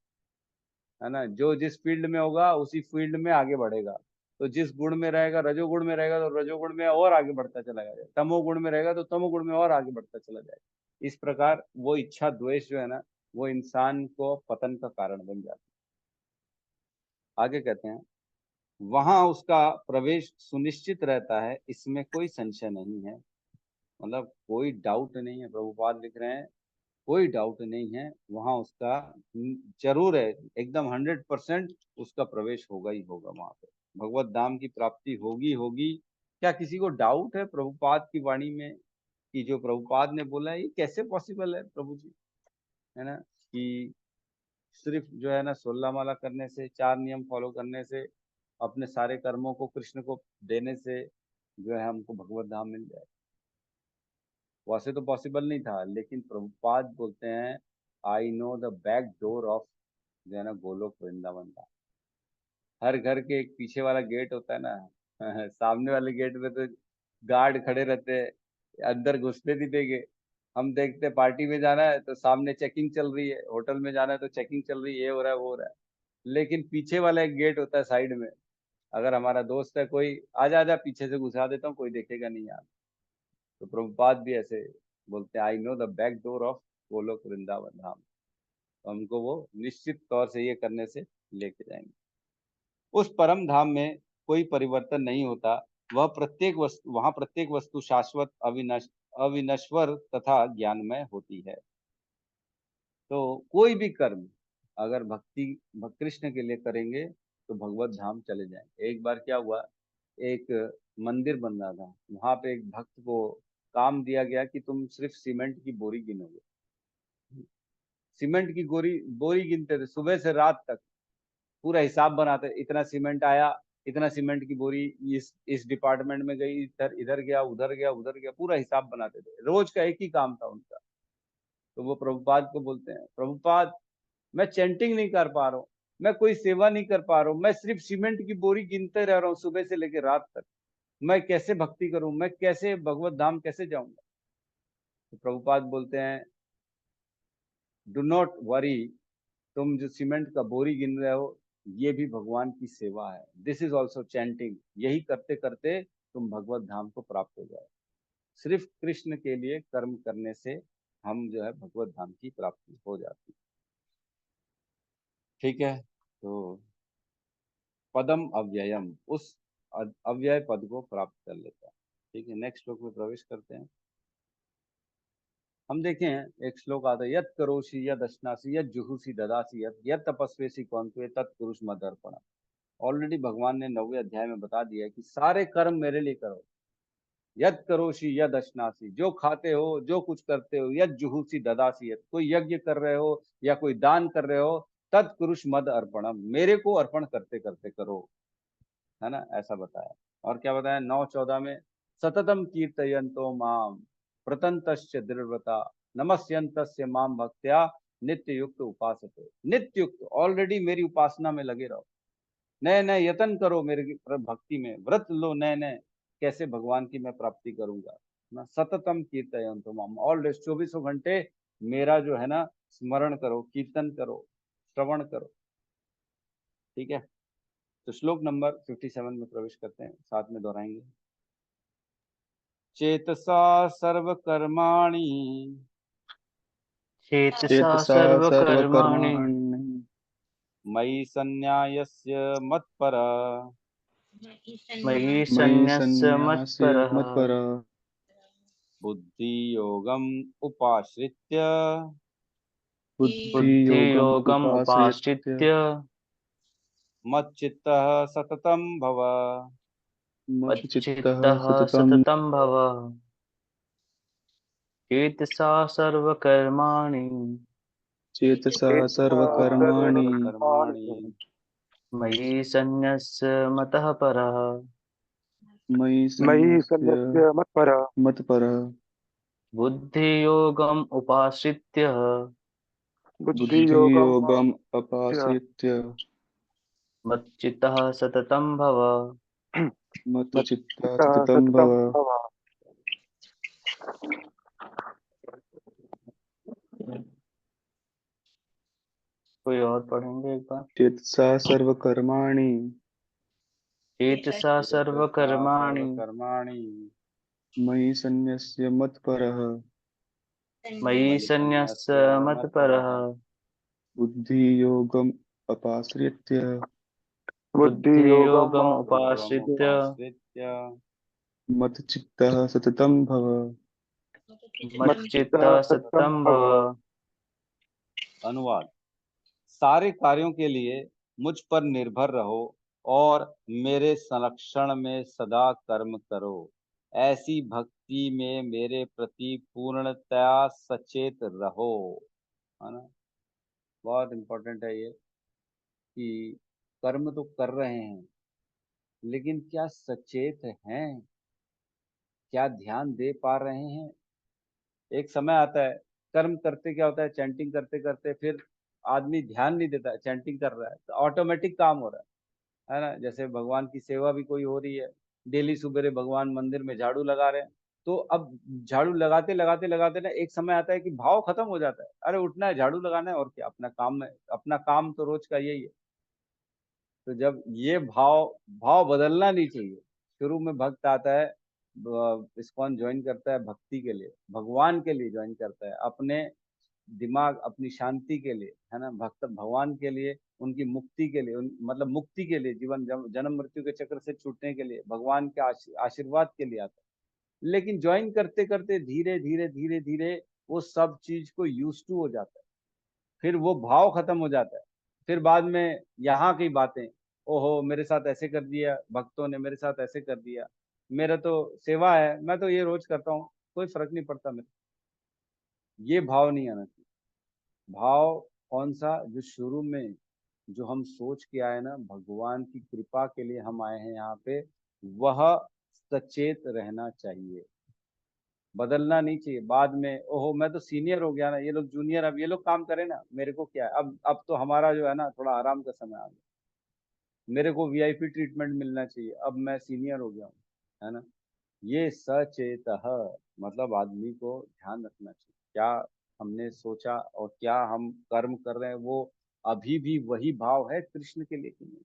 है ना, जो जिस फील्ड में होगा उसी फील्ड में आगे बढ़ेगा। तो जिस गुण में रहेगा, रजोगुण में रहेगा तो रजोगुण में और आगे बढ़ता चला जाएगा, तमोगुण में रहेगा तो तमोगुण में और आगे बढ़ता चला जाएगा। इस प्रकार वो इच्छा द्वेष जो है ना, वो इंसान को पतन का कारण बन जाता है। आगे कहते हैं, वहां उसका प्रवेश सुनिश्चित रहता है, इसमें कोई संशय नहीं है। मतलब कोई डाउट नहीं है, प्रभुपाद लिख रहे हैं, कोई डाउट नहीं है, वहां उसका जरूर है, एकदम 100% उसका प्रवेश होगा ही होगा, वहां पे भगवत धाम की प्राप्ति होगी होगी। क्या किसी को डाउट है प्रभुपाद की वाणी में कि जो प्रभुपाद ने बोला है ये कैसे पॉसिबल है प्रभु जी, है ना, कि सिर्फ जो है ना 16 माला करने से, 4 नियम फॉलो करने से, अपने सारे कर्मों को कृष्ण को देने से जो है हमको भगवत धाम मिल जाए? वैसे तो पॉसिबल नहीं था, लेकिन प्रभुपाद बोलते हैं I know the back door of जो है ना गोलोक वृंदावन का। हर घर के एक पीछे वाला गेट होता है ना, सामने वाले गेट में तो गार्ड खड़े रहते हैं, अंदर घुसने नहीं देंगे। हम देखते हैं पार्टी में जाना है तो सामने चेकिंग चल रही है, होटल में जाना है तो चेकिंग चल रही है, ये हो रहा है वो हो रहा है। लेकिन पीछे वाला एक गेट होता है साइड में, अगर हमारा दोस्त है कोई, आजा आजा पीछे से घुसा देता हूँ, कोई देखेगा नहीं यार। तो प्रभुपाद भी ऐसे बोलते हैं I know the back door of Golok Vrindavan Dham. तो हमको वो निश्चित तौर से ये करने से लेके जाएंगे। उस परम धाम में कोई परिवर्तन नहीं होता, वहाँ प्रत्येक वस्तु शाश्वत, अविनश्वर तथा ज्ञानमय होती है। तो कोई भी कर्म अगर कृष्ण के लिए करेंगे तो भगवत धाम चले जाएंगे। एक बार क्या हुआ, एक मंदिर बन रहा था, वहां पे एक भक्त को काम दिया गया कि तुम सिर्फ सीमेंट की बोरी गिनोगे। सीमेंट की बोरी गिनते थे सुबह से रात तक, पूरा हिसाब बनाते, इतना सीमेंट आया, इतना सीमेंट की बोरी इस डिपार्टमेंट में गई, इधर इधर गया, उधर गया, उधर गया, पूरा हिसाब बनाते थे। रोज का एक ही काम था उनका। तो वो प्रभुपाद को बोलते हैं, प्रभुपाद मैं चैंटिंग नहीं कर पा रहा हूँ, मैं कोई सेवा नहीं कर पा रहा हूँ, मैं सिर्फ सीमेंट की बोरी गिनते रह रहा हूँ सुबह से लेकर रात तक, मैं कैसे भक्ति करूं, मैं कैसे भगवत धाम कैसे जाऊंगा? तो प्रभुपाद बोलते हैं डू नॉट वरी, तुम जो सीमेंट का बोरी गिन रहे हो ये भी भगवान की सेवा है, दिस इज ऑल्सो चैंटिंग। यही करते करते तुम भगवत धाम को प्राप्त हो जाए। सिर्फ कृष्ण के लिए कर्म करने से हम जो है भगवत धाम की प्राप्ति हो जाती है। ठीक है, तो पदम अव्ययम, उस अव्यय पद को प्राप्त कर लेता है। ठीक है, नेक्स्ट श्लोक में प्रवेश करते हैं। हम देखें एक श्लोक आता है, यत करोषि यद अश्नासी यद जुहुषि ददासी यद तपस्वेसी कौन्ते तत्पुरुष मदर्पण। ऑलरेडी भगवान ने 9वें अध्याय में बता दिया है कि सारे कर्म मेरे लिए करो। यद करोषि यद अश्नासी, जो खाते हो जो कुछ करते हो, यद जुहुषि ददासी, कोई यज्ञ कर रहे हो या कोई दान कर रहे हो, तत्पुरुष मद अर्पणम, मेरे को अर्पण करते करते करो, है ना, ऐसा बताया। और क्या बताया 9:14 में, सततम कीर्तयन्तो माम प्रतंतश्च दृढ़व्रता नमस्यन्तस्य माम भक्त्या नित्य युक्त उपासते। नित्य युक्त, ऑलरेडी मेरी उपासना में लगे रहो, नए नए यत्न करो मेरे भक्ति में, व्रत लो नए नए, कैसे भगवान की मैं प्राप्ति करूंगा ना। सततम कीर्तयन्तो माम, ऑलवेज 24 घंटे मेरा जो है ना स्मरण करो, कीर्तन करो, श्रवण करो। ठीक है, तो श्लोक नंबर 57 में प्रवेश करते हैं, साथ में दोहराएंगे। चेतसा सर्वकर्माणि चेतसा चेतसा सर्वकर्माणि सर्वकर्माणि मयि सन्न्यायस्य मत्पर मयि मयि सन्न्यस्य सन्न्यास्य मत्परः मत्परः बुद्धि योगम उपाश्रित्य बुद्धियोगम् बुद्धियोगम् उपाश्रित्य उपाश्रित्य मच्चित्तः सततं भव। मच्चित्तः मच्चित्तः सततं सततं भव। चेतसा सर्वकर्माणि चेतसा सर्वकर्माणि सर्वकर्माणि मयि सन्न्यस्य मतः परः मयि मयि सन्न्यस्य सन्न्यस्य मत्परः मत्परः बुद्धियोगम् उपाश्रित्य बुद्धियोगम् बुद्धियोगम् अपाश्रित्य मच्चित्तः सततं भव। मच्चित्तः मच्चित्तः सततं सततं भव। भव। कोई और पढ़ेंगे एक बार? चेतसा सर्वकर्माणि चेतसा सर्वकर्माणि सर्वकर्माणि मयि सन्न्यस्य मत्परः मयि सन्न्यस्य मत्परः बुद्धियोगम् अपाश्रित्य बुद्धियोगम् उपाश्रित्य उपाश्रित्य मत्चित्तः सततं भव। मच्चित्तः सततं भव। अनुवाद। सारे कार्यों के लिए मुझ पर निर्भर रहो और मेरे संरक्षण में सदा कर्म करो। ऐसी भक्ति में मेरे प्रति पूर्णतया सचेत रहो। है ना, बहुत इम्पोर्टेंट है ये कि कर्म तो कर रहे हैं लेकिन क्या सचेत हैं, क्या ध्यान दे पा रहे हैं। एक समय आता है कर्म करते क्या होता है, चैंटिंग करते करते फिर आदमी ध्यान नहीं देता, चैंटिंग कर रहा है तो ऑटोमेटिक काम हो रहा है ना। जैसे भगवान की सेवा भी कोई हो रही है, डेली सुबेरे भगवान मंदिर में झाड़ू लगा रहे हैं, तो अब झाड़ू लगाते लगाते लगाते ना एक समय आता है कि भाव खत्म हो जाता है, अरे उठना है झाड़ू लगाना है और क्या, अपना काम में, अपना काम तो रोज का यही है। तो जब ये भाव भाव बदलना नहीं चाहिए। शुरू में भक्त आता है, इस्कॉन ज्वाइन करता है भक्ति के लिए, भगवान के लिए ज्वाइन करता है, अपने दिमाग अपनी शांति के लिए, है ना, भक्त भगवान के लिए, उनकी मुक्ति के लिए, मतलब मुक्ति के लिए, जीवन जन्म मृत्यु के चक्र से छूटने के लिए, भगवान के आशीर्वाद के लिए आता है। लेकिन ज्वाइन करते करते धीरे धीरे धीरे धीरे वो सब चीज को यूज टू हो जाता है, फिर वो भाव खत्म हो जाता है। फिर बाद में यहाँ की बातें, ओहो मेरे साथ ऐसे कर दिया, भक्तों ने मेरे साथ ऐसे कर दिया, मेरा तो सेवा है, मैं तो ये रोज करता हूँ, कोई फर्क नहीं पड़ता मेरे। ये भाव नहीं आना चाहिए। भाव कौन सा, जो शुरू में जो हम सोच के आए ना, भगवान की कृपा के लिए हम आए हैं यहाँ पे, वह सचेत रहना चाहिए, बदलना नहीं चाहिए। बाद में ओहो मैं तो सीनियर हो गया ना, ये लोग जूनियर, अब ये लोग काम करें ना, मेरे को क्या है, अब तो हमारा जो है ना थोड़ा आराम का समय आ गया, मेरे को वीआईपी ट्रीटमेंट मिलना चाहिए, अब मैं सीनियर हो गया हूँ, है ना। ये सचेत, मतलब आदमी को ध्यान रखना चाहिए क्या हमने सोचा और क्या हम कर्म कर रहे हैं, वो अभी भी वही भाव है कृष्ण के लिए कि नहीं।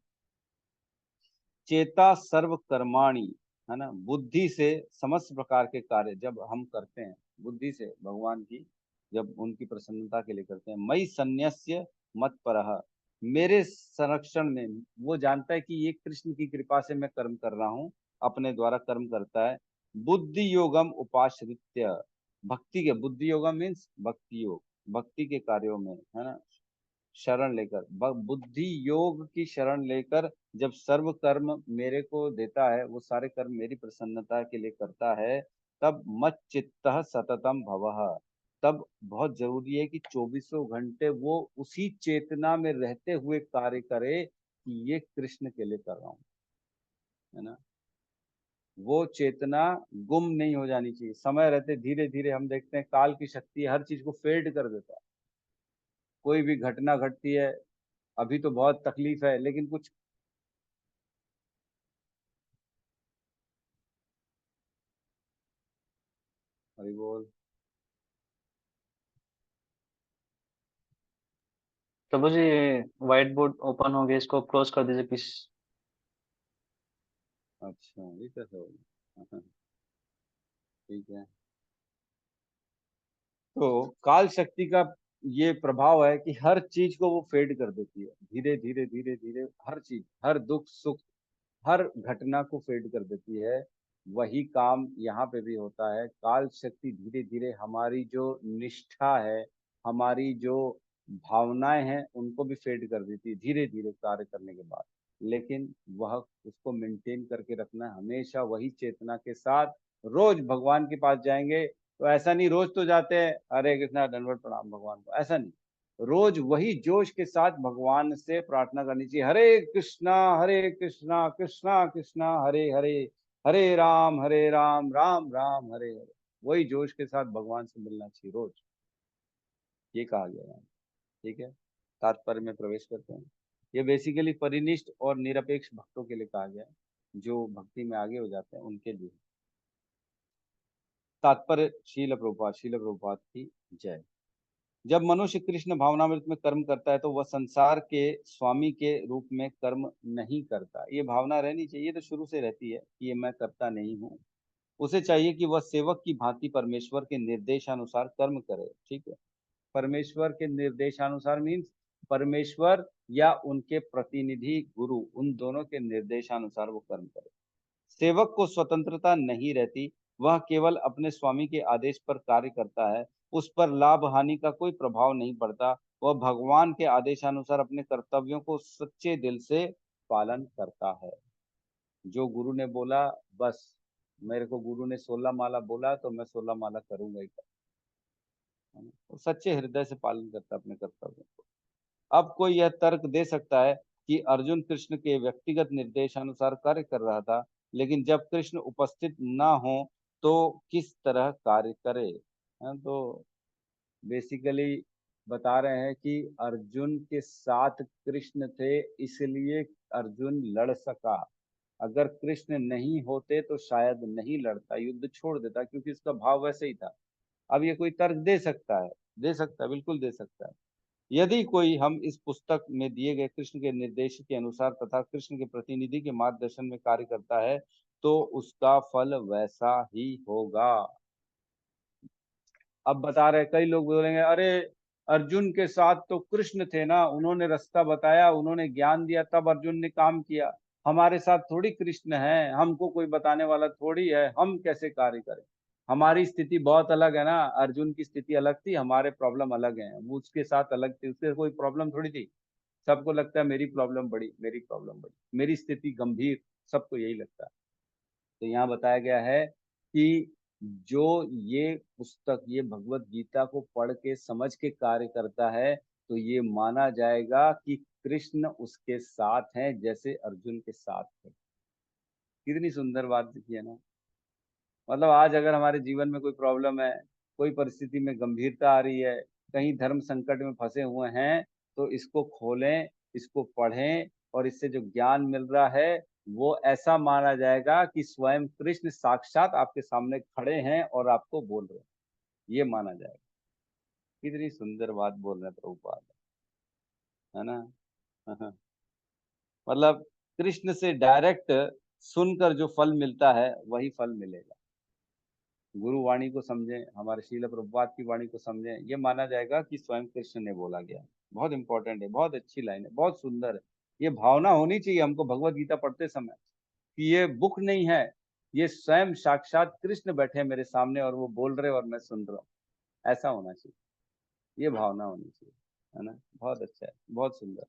चेता सर्व कर्माणि, है ना, बुद्धि से समस्त प्रकार के कार्य जब हम करते हैं, बुद्धि से भगवान की जब उनकी प्रसन्नता के लिए करते हैं। मई सन्न्यस्य मत परः, मेरे संरक्षण में, वो जानता है कि ये कृष्ण की कृपा से मैं कर्म कर रहा हूँ, अपने द्वारा कर्म करता है। बुद्धि योगम उपाश्रित्य, भक्ति के, बुद्धि योगम मीन्स भक्ति योग, भक्ति के कार्यों में, है ना, शरण लेकर, बुद्धि योग की शरण लेकर जब सर्व कर्म मेरे को देता है, वो सारे कर्म मेरी प्रसन्नता के लिए करता है, तब मत चित्तः सततम भवः, तब बहुत जरूरी है कि चौबीसों घंटे वो उसी चेतना में रहते हुए कार्य करे कि ये कृष्ण के लिए कर रहा हूँ, है ना। वो चेतना गुम नहीं हो जानी चाहिए। समय रहते धीरे धीरे हम देखते हैं काल की शक्ति हर चीज को फेड कर देता है। कोई भी घटना घटती है, अभी तो बहुत तकलीफ है लेकिन कुछ, हरि बोल। प्रभु जी, व्हाइट बोर्ड ओपन हो गया, इसको क्लोज कर दीजिए प्लीज। अच्छा ये कैसे होगा ठीक है। तो काल शक्ति का ये प्रभाव है कि हर चीज को वो फेड कर देती है, धीरे धीरे धीरे धीरे हर चीज, हर दुख सुख, हर घटना को फेड कर देती है। वही काम यहाँ पे भी होता है, काल शक्ति धीरे धीरे हमारी जो निष्ठा है, हमारी जो भावनाएं हैं, उनको भी फेड कर देती है धीरे धीरे कार्य करने के बाद। लेकिन वह उसको मेंटेन करके रखना, हमेशा वही चेतना के साथ। रोज भगवान के पास जाएंगे तो ऐसा नहीं रोज तो जाते हैं हरे कृष्णा दंडवत प्रणाम भगवान को, ऐसा नहीं, रोज वही जोश के साथ भगवान से प्रार्थना करनी चाहिए, हरे कृष्णा कृष्णा कृष्णा हरे हरे, हरे राम राम राम हरे हरे। वही जोश के साथ भगवान से मिलना चाहिए रोज, ये कहा गया है। ठीक है, तात्पर्य में प्रवेश करते हैं। ये बेसिकली परिनिष्ठ और निरपेक्ष भक्तों के लिए कहा गया है, जो भक्ति में आगे हो जाते हैं उनके लिए। तात्पर्य, शील प्रभुपाद की जय। जब मनुष्य कृष्ण भावनामृत में कर्म करता है तो वह संसार के स्वामी के रूप में कर्म नहीं करता। ये भावना रहनी चाहिए, ये तो शुरू से रहती है कि ये मैं करता नहीं हूँ। उसे चाहिए कि वह सेवक की भांति परमेश्वर के निर्देशानुसार कर्म करे। ठीक है, परमेश्वर के निर्देशानुसार मीन्स परमेश्वर या उनके प्रतिनिधि गुरु, उन दोनों के निर्देशानुसार वो कर्म करे। सेवक को स्वतंत्रता नहीं रहती, वह केवल अपने स्वामी के आदेश पर कार्य करता है। उस पर लाभ हानि का कोई प्रभाव नहीं पड़ता। वह भगवान के आदेशानुसार अपने कर्तव्यों को सच्चे दिल से पालन करता है। जो गुरु ने बोला, बस मेरे को गुरु ने 16 माला बोला तो मैं 16 माला करूंगा ही करूंगा। वो सच्चे हृदय से पालन करता है अपने कर्तव्यों को। अब कोई यह तर्क दे सकता है कि अर्जुन कृष्ण के व्यक्तिगत निर्देशानुसार कार्य कर रहा था, लेकिन जब कृष्ण उपस्थित ना हो तो किस तरह कार्य करे। तो बेसिकली बता रहे हैं कि अर्जुन के साथ कृष्ण थे, इसलिए अर्जुन लड़ सका। अगर कृष्ण नहीं होते तो शायद नहीं लड़ता, युद्ध छोड़ देता, क्योंकि उसका भाव वैसे ही था। अब ये कोई तर्क दे सकता है, दे सकता है, बिल्कुल दे सकता है। यदि कोई हम इस पुस्तक में दिए गए कृष्ण के निर्देश के अनुसार तथा कृष्ण के प्रतिनिधि के मार्गदर्शन में कार्य करता है तो उसका फल वैसा ही होगा। अब बता रहे, कई लोग बोलेंगे अरे अर्जुन के साथ तो कृष्ण थे ना, उन्होंने रास्ता बताया, उन्होंने ज्ञान दिया, तब अर्जुन ने काम किया। हमारे साथ थोड़ी कृष्ण है, हमको कोई बताने वाला थोड़ी है, हम कैसे कार्य करें। हमारी स्थिति बहुत अलग है ना, अर्जुन की स्थिति अलग थी, हमारे प्रॉब्लम अलग है। वो उसके साथ अलग थी, उसके कोई प्रॉब्लम थोड़ी थी। सबको लगता है मेरी प्रॉब्लम बड़ी, मेरी प्रॉब्लम बड़ी, मेरी स्थिति गंभीर, सबको यही लगता है। तो यहाँ बताया गया है कि जो ये पुस्तक, ये भगवत गीता को पढ़ के समझ के कार्य करता है तो ये माना जाएगा कि कृष्ण उसके साथ हैं जैसे अर्जुन के साथ थे। कितनी सुंदर बात लिखी है ना। मतलब आज अगर हमारे जीवन में कोई प्रॉब्लम है, कोई परिस्थिति में गंभीरता आ रही है, कहीं धर्म संकट में फंसे हुए हैं, तो इसको खोलें, इसको पढ़ें, और इससे जो ज्ञान मिल रहा है वो ऐसा माना जाएगा कि स्वयं कृष्ण साक्षात आपके सामने खड़े हैं और आपको बोल रहे हैं, ये माना जाएगा। कितनी सुंदर बात बोल रहे हैं प्रभुपाद, है ना। मतलब कृष्ण से डायरेक्ट सुनकर जो फल मिलता है वही फल मिलेगा। गुरु वाणी को समझें, हमारे शील प्रभुपाद की वाणी को समझें, ये माना जाएगा कि स्वयं कृष्ण ने बोला गया। बहुत इंपॉर्टेंट है, बहुत अच्छी लाइन है, बहुत सुंदर है। ये भावना होनी चाहिए हमको भगवत गीता पढ़ते समय कि ये बुक नहीं है, ये स्वयं साक्षात कृष्ण बैठे हैं मेरे सामने और वो बोल रहे और मैं सुन रहा हूँ। ऐसा होना चाहिए, ये भावना होनी चाहिए, है ना। बहुत अच्छा है, बहुत सुंदर।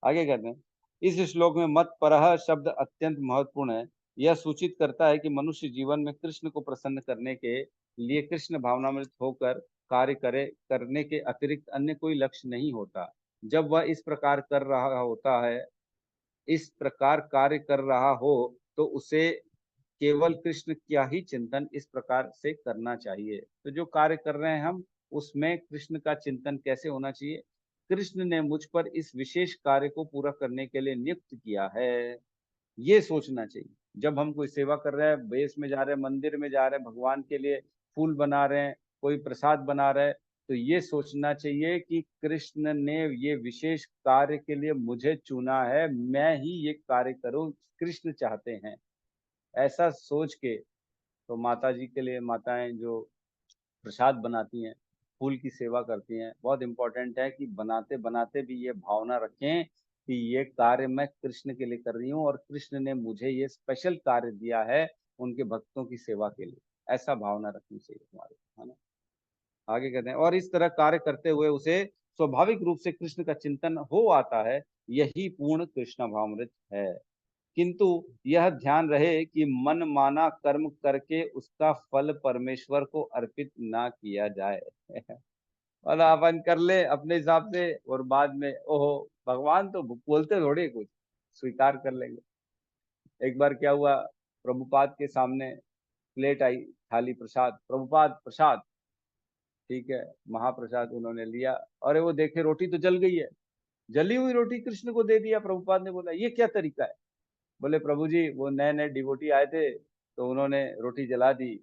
आगे करते हैं। इस श्लोक में मत परह शब्द अत्यंत महत्वपूर्ण है। यह सूचित करता है कि मनुष्य जीवन में कृष्ण को प्रसन्न करने के लिए कृष्ण भावनामृत होकर कार्य करने के अतिरिक्त अन्य कोई लक्ष्य नहीं होता। जब वह इस प्रकार कर रहा होता है, इस प्रकार कार्य कर रहा हो, तो उसे केवल कृष्ण का ही चिंतन इस प्रकार से करना चाहिए। तो जो कार्य कर रहे हैं हम, उसमें कृष्ण का चिंतन कैसे होना चाहिए। कृष्ण ने मुझ पर इस विशेष कार्य को पूरा करने के लिए नियुक्त किया है, ये सोचना चाहिए। जब हम कोई सेवा कर रहे हैं, बेस में जा रहे हैं, मंदिर में जा रहे हैं, भगवान के लिए फूल बना रहे हैं, कोई प्रसाद बना रहे हैं, तो ये सोचना चाहिए कि कृष्ण ने ये विशेष कार्य के लिए मुझे चुना है, मैं ही ये कार्य करूं, कृष्ण चाहते हैं। ऐसा सोच के तो माता जी के लिए, माताएं जो प्रसाद बनाती हैं, फूल की सेवा करती हैं, बहुत इंपॉर्टेंट है कि बनाते बनाते भी ये भावना रखें कि ये कार्य मैं कृष्ण के लिए कर रही हूँ और कृष्ण ने मुझे ये स्पेशल कार्य दिया है उनके भक्तों की सेवा के लिए। ऐसा भावना रखनी चाहिए हमारे, है ना। आगे कहते हैं, और इस तरह कार्य करते हुए उसे स्वाभाविक रूप से कृष्ण का चिंतन हो आता है, यही पूर्ण कृष्ण भावमृत है। किंतु यह ध्यान रहे कि मन माना कर्म करके उसका फल परमेश्वर को अर्पित ना किया जाए। और अपन कर ले अपने हिसाब से और बाद में ओहो, भगवान तो बोलते थोड़े कुछ, स्वीकार कर लेंगे। एक बार क्या हुआ, प्रभुपाद के सामने प्लेट आई, थाली प्रसाद, प्रभुपाद प्रसाद, ठीक है, महाप्रसाद उन्होंने लिया। अरे वो देखे रोटी तो जल गई है, जली हुई रोटी कृष्ण को दे दिया। प्रभुपाद ने बोला ये क्या तरीका है। बोले प्रभु जी वो नए नए डिवोटी आए थे तो उन्होंने रोटी जला दी।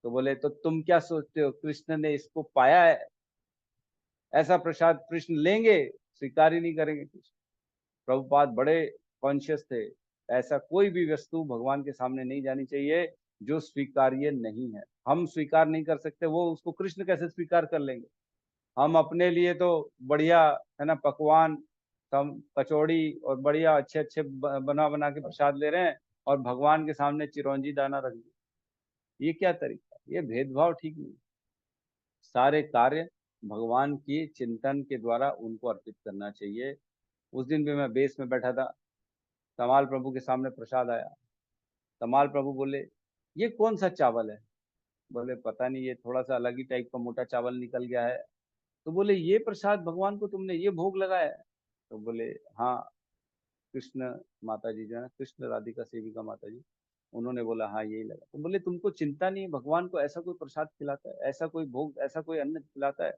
तो बोले तो तुम क्या सोचते हो, कृष्ण ने इसको पाया है। ऐसा प्रसाद कृष्ण लेंगे, स्वीकार ही नहीं करेंगे कृष्ण। प्रभुपाद बड़े कॉन्शियस थे, ऐसा कोई भी वस्तु भगवान के सामने नहीं जानी चाहिए जो स्वीकार्य नहीं है। हम स्वीकार नहीं कर सकते, वो उसको कृष्ण कैसे स्वीकार कर लेंगे। हम अपने लिए तो बढ़िया है ना पकवान, हम कचौड़ी और बढ़िया अच्छे अच्छे बना बना के प्रसाद ले रहे हैं, और भगवान के सामने चिरौंजी दाना रख दिया। ये क्या तरीका, ये भेदभाव ठीक नहीं। सारे कार्य भगवान की चिंतन के द्वारा उनको अर्पित करना चाहिए। उस दिन भी मैं बेस में बैठा था, तमाल प्रभु के सामने प्रसाद आया। तमाल प्रभु बोले, ये कौन सा चावल है। बोले पता नहीं, ये थोड़ा सा अलग ही टाइप का मोटा चावल निकल गया है। तो बोले ये प्रसाद भगवान को तुमने ये भोग लगाया है। तो बोले हाँ, कृष्ण माता जी जो है, कृष्ण राधिका सेविका माता जी, उन्होंने बोला हाँ यही लगा। तो बोले तुमको चिंता नहीं है, भगवान को ऐसा कोई प्रसाद खिलाता है, ऐसा कोई भोग, ऐसा कोई अन्न खिलाता है,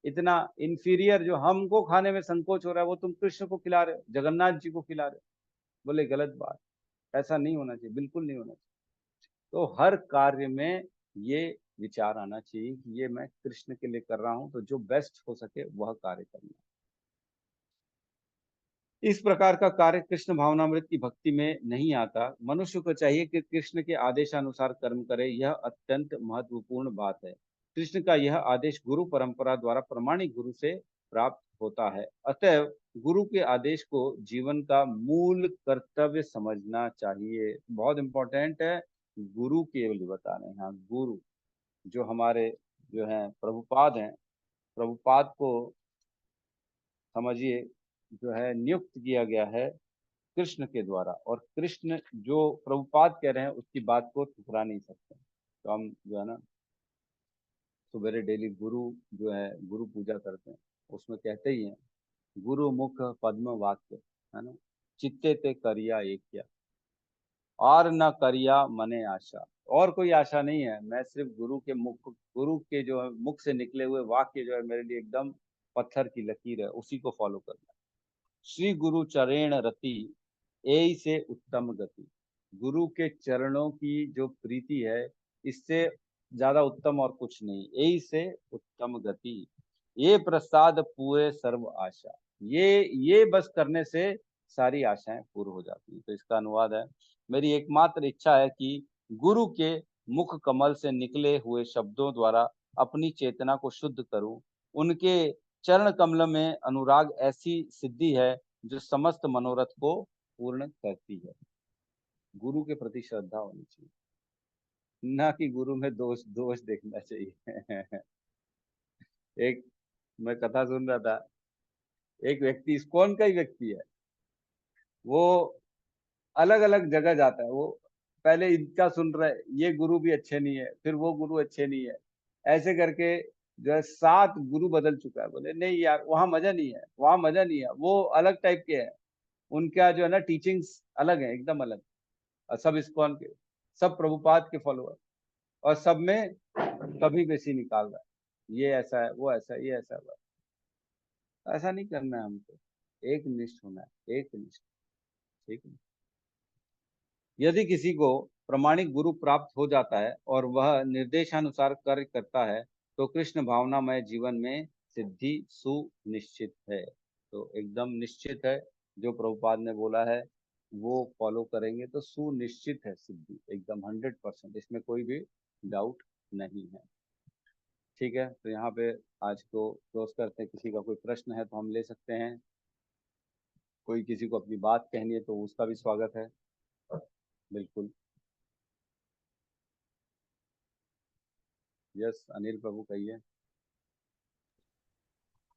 इतना इंफीरियर जो हमको खाने में संकोच हो रहा है, वो तुम कृष्ण को खिला रहे हो, जगन्नाथ जी को खिला रहे हो। बोले गलत बात, ऐसा नहीं होना चाहिए, बिल्कुल नहीं होना चाहिए। तो हर कार्य में ये विचार आना चाहिए कि ये मैं कृष्ण के लिए कर रहा हूं, तो जो बेस्ट हो सके वह कार्य करना। इस प्रकार का कार्य कृष्ण भावनामृत की भक्ति में नहीं आता। मनुष्य को चाहिए कि कृष्ण के आदेशानुसार कर्म करे, यह अत्यंत महत्वपूर्ण बात है। कृष्ण का यह आदेश गुरु परंपरा द्वारा प्रमाणिक गुरु से प्राप्त होता है। अतएव गुरु के आदेश को जीवन का मूल कर्तव्य समझना चाहिए। बहुत इंपॉर्टेंट है, गुरु केवल बता रहे हैं। हाँ, गुरु जो हमारे जो हैं प्रभुपाद हैं, प्रभुपाद को समझिए जो है नियुक्त किया गया है कृष्ण के द्वारा, और कृष्ण जो प्रभुपाद कह रहे हैं उसकी बात को ठुकरा नहीं सकते। तो हम जो है ना सवेरे डेली गुरु जो है गुरु पूजा करते हैं, उसमें कहते ही हैं गुरु मुख पद्म वाक्य, है ना, चित्ते ते करिया एक क्या, और न करिया मने आशा। और कोई आशा नहीं है, मैं सिर्फ गुरु के मुख, गुरु के जो है मुख से निकले हुए वाक्य जो है मेरे लिए एकदम पत्थर की लकीर है, उसी को फॉलो करना। श्री गुरु चरण रति एई से उत्तम गति। गुरु के चरणों की जो प्रीति है, इससे ज्यादा उत्तम और कुछ नहीं। एई से उत्तम गति, ये प्रसाद पूरे सर्व आशा। ये बस करने से सारी आशाएं पूर्ण हो जाती हैं। तो इसका अनुवाद है, मेरी एकमात्र इच्छा है कि गुरु के मुख कमल से निकले हुए शब्दों द्वारा अपनी चेतना को शुद्ध करूं। उनके चरण कमल में अनुराग ऐसी सिद्धि है जो समस्त मनोरथ को पूर्ण करती है। गुरु के प्रति श्रद्धा होनी चाहिए, ना कि गुरु में दोष दोष देखना चाहिए। एक मैं कथा सुन रहा था, एक व्यक्ति, इस्कॉन का ही व्यक्ति है, वो अलग अलग जगह जाता है। वो पहले इनका सुन रहा है, ये गुरु भी अच्छे नहीं है, फिर वो गुरु अच्छे नहीं है, ऐसे करके जो है 7 गुरु बदल चुका है। बोले नहीं यार, वहां मजा नहीं है, वहां मजा नहीं है, वो अलग टाइप के है, उनका जो है ना टीचिंग्स अलग है, एकदम अलग। और सब इस्कॉन के, सब प्रभुपाद के फॉलोअर, और सब में कभी बेसी निकाल रहा है, ये ऐसा है, वो ऐसा है, ये ऐसा है। ऐसा नहीं करना है हमको, एक निष्ठ होना है, एक निष्ठ। ठीक है। यदि किसी को प्रमाणिक गुरु प्राप्त हो जाता है और वह निर्देशानुसार कार्य करता है, तो कृष्ण भावनामय जीवन में सिद्धि सुनिश्चित है। तो एकदम निश्चित है, जो प्रभुपाद ने बोला है वो फॉलो करेंगे तो सुनिश्चित है सिद्धि, एकदम 100%, इसमें कोई भी डाउट नहीं है। ठीक है, तो यहाँ पे आज को क्लोज करते हैं। किसी का कोई प्रश्न है तो हम ले सकते हैं, कोई किसी को अपनी बात कहनी है तो उसका भी स्वागत है। बिल्कुल। यस अनिल प्रभु कहिए।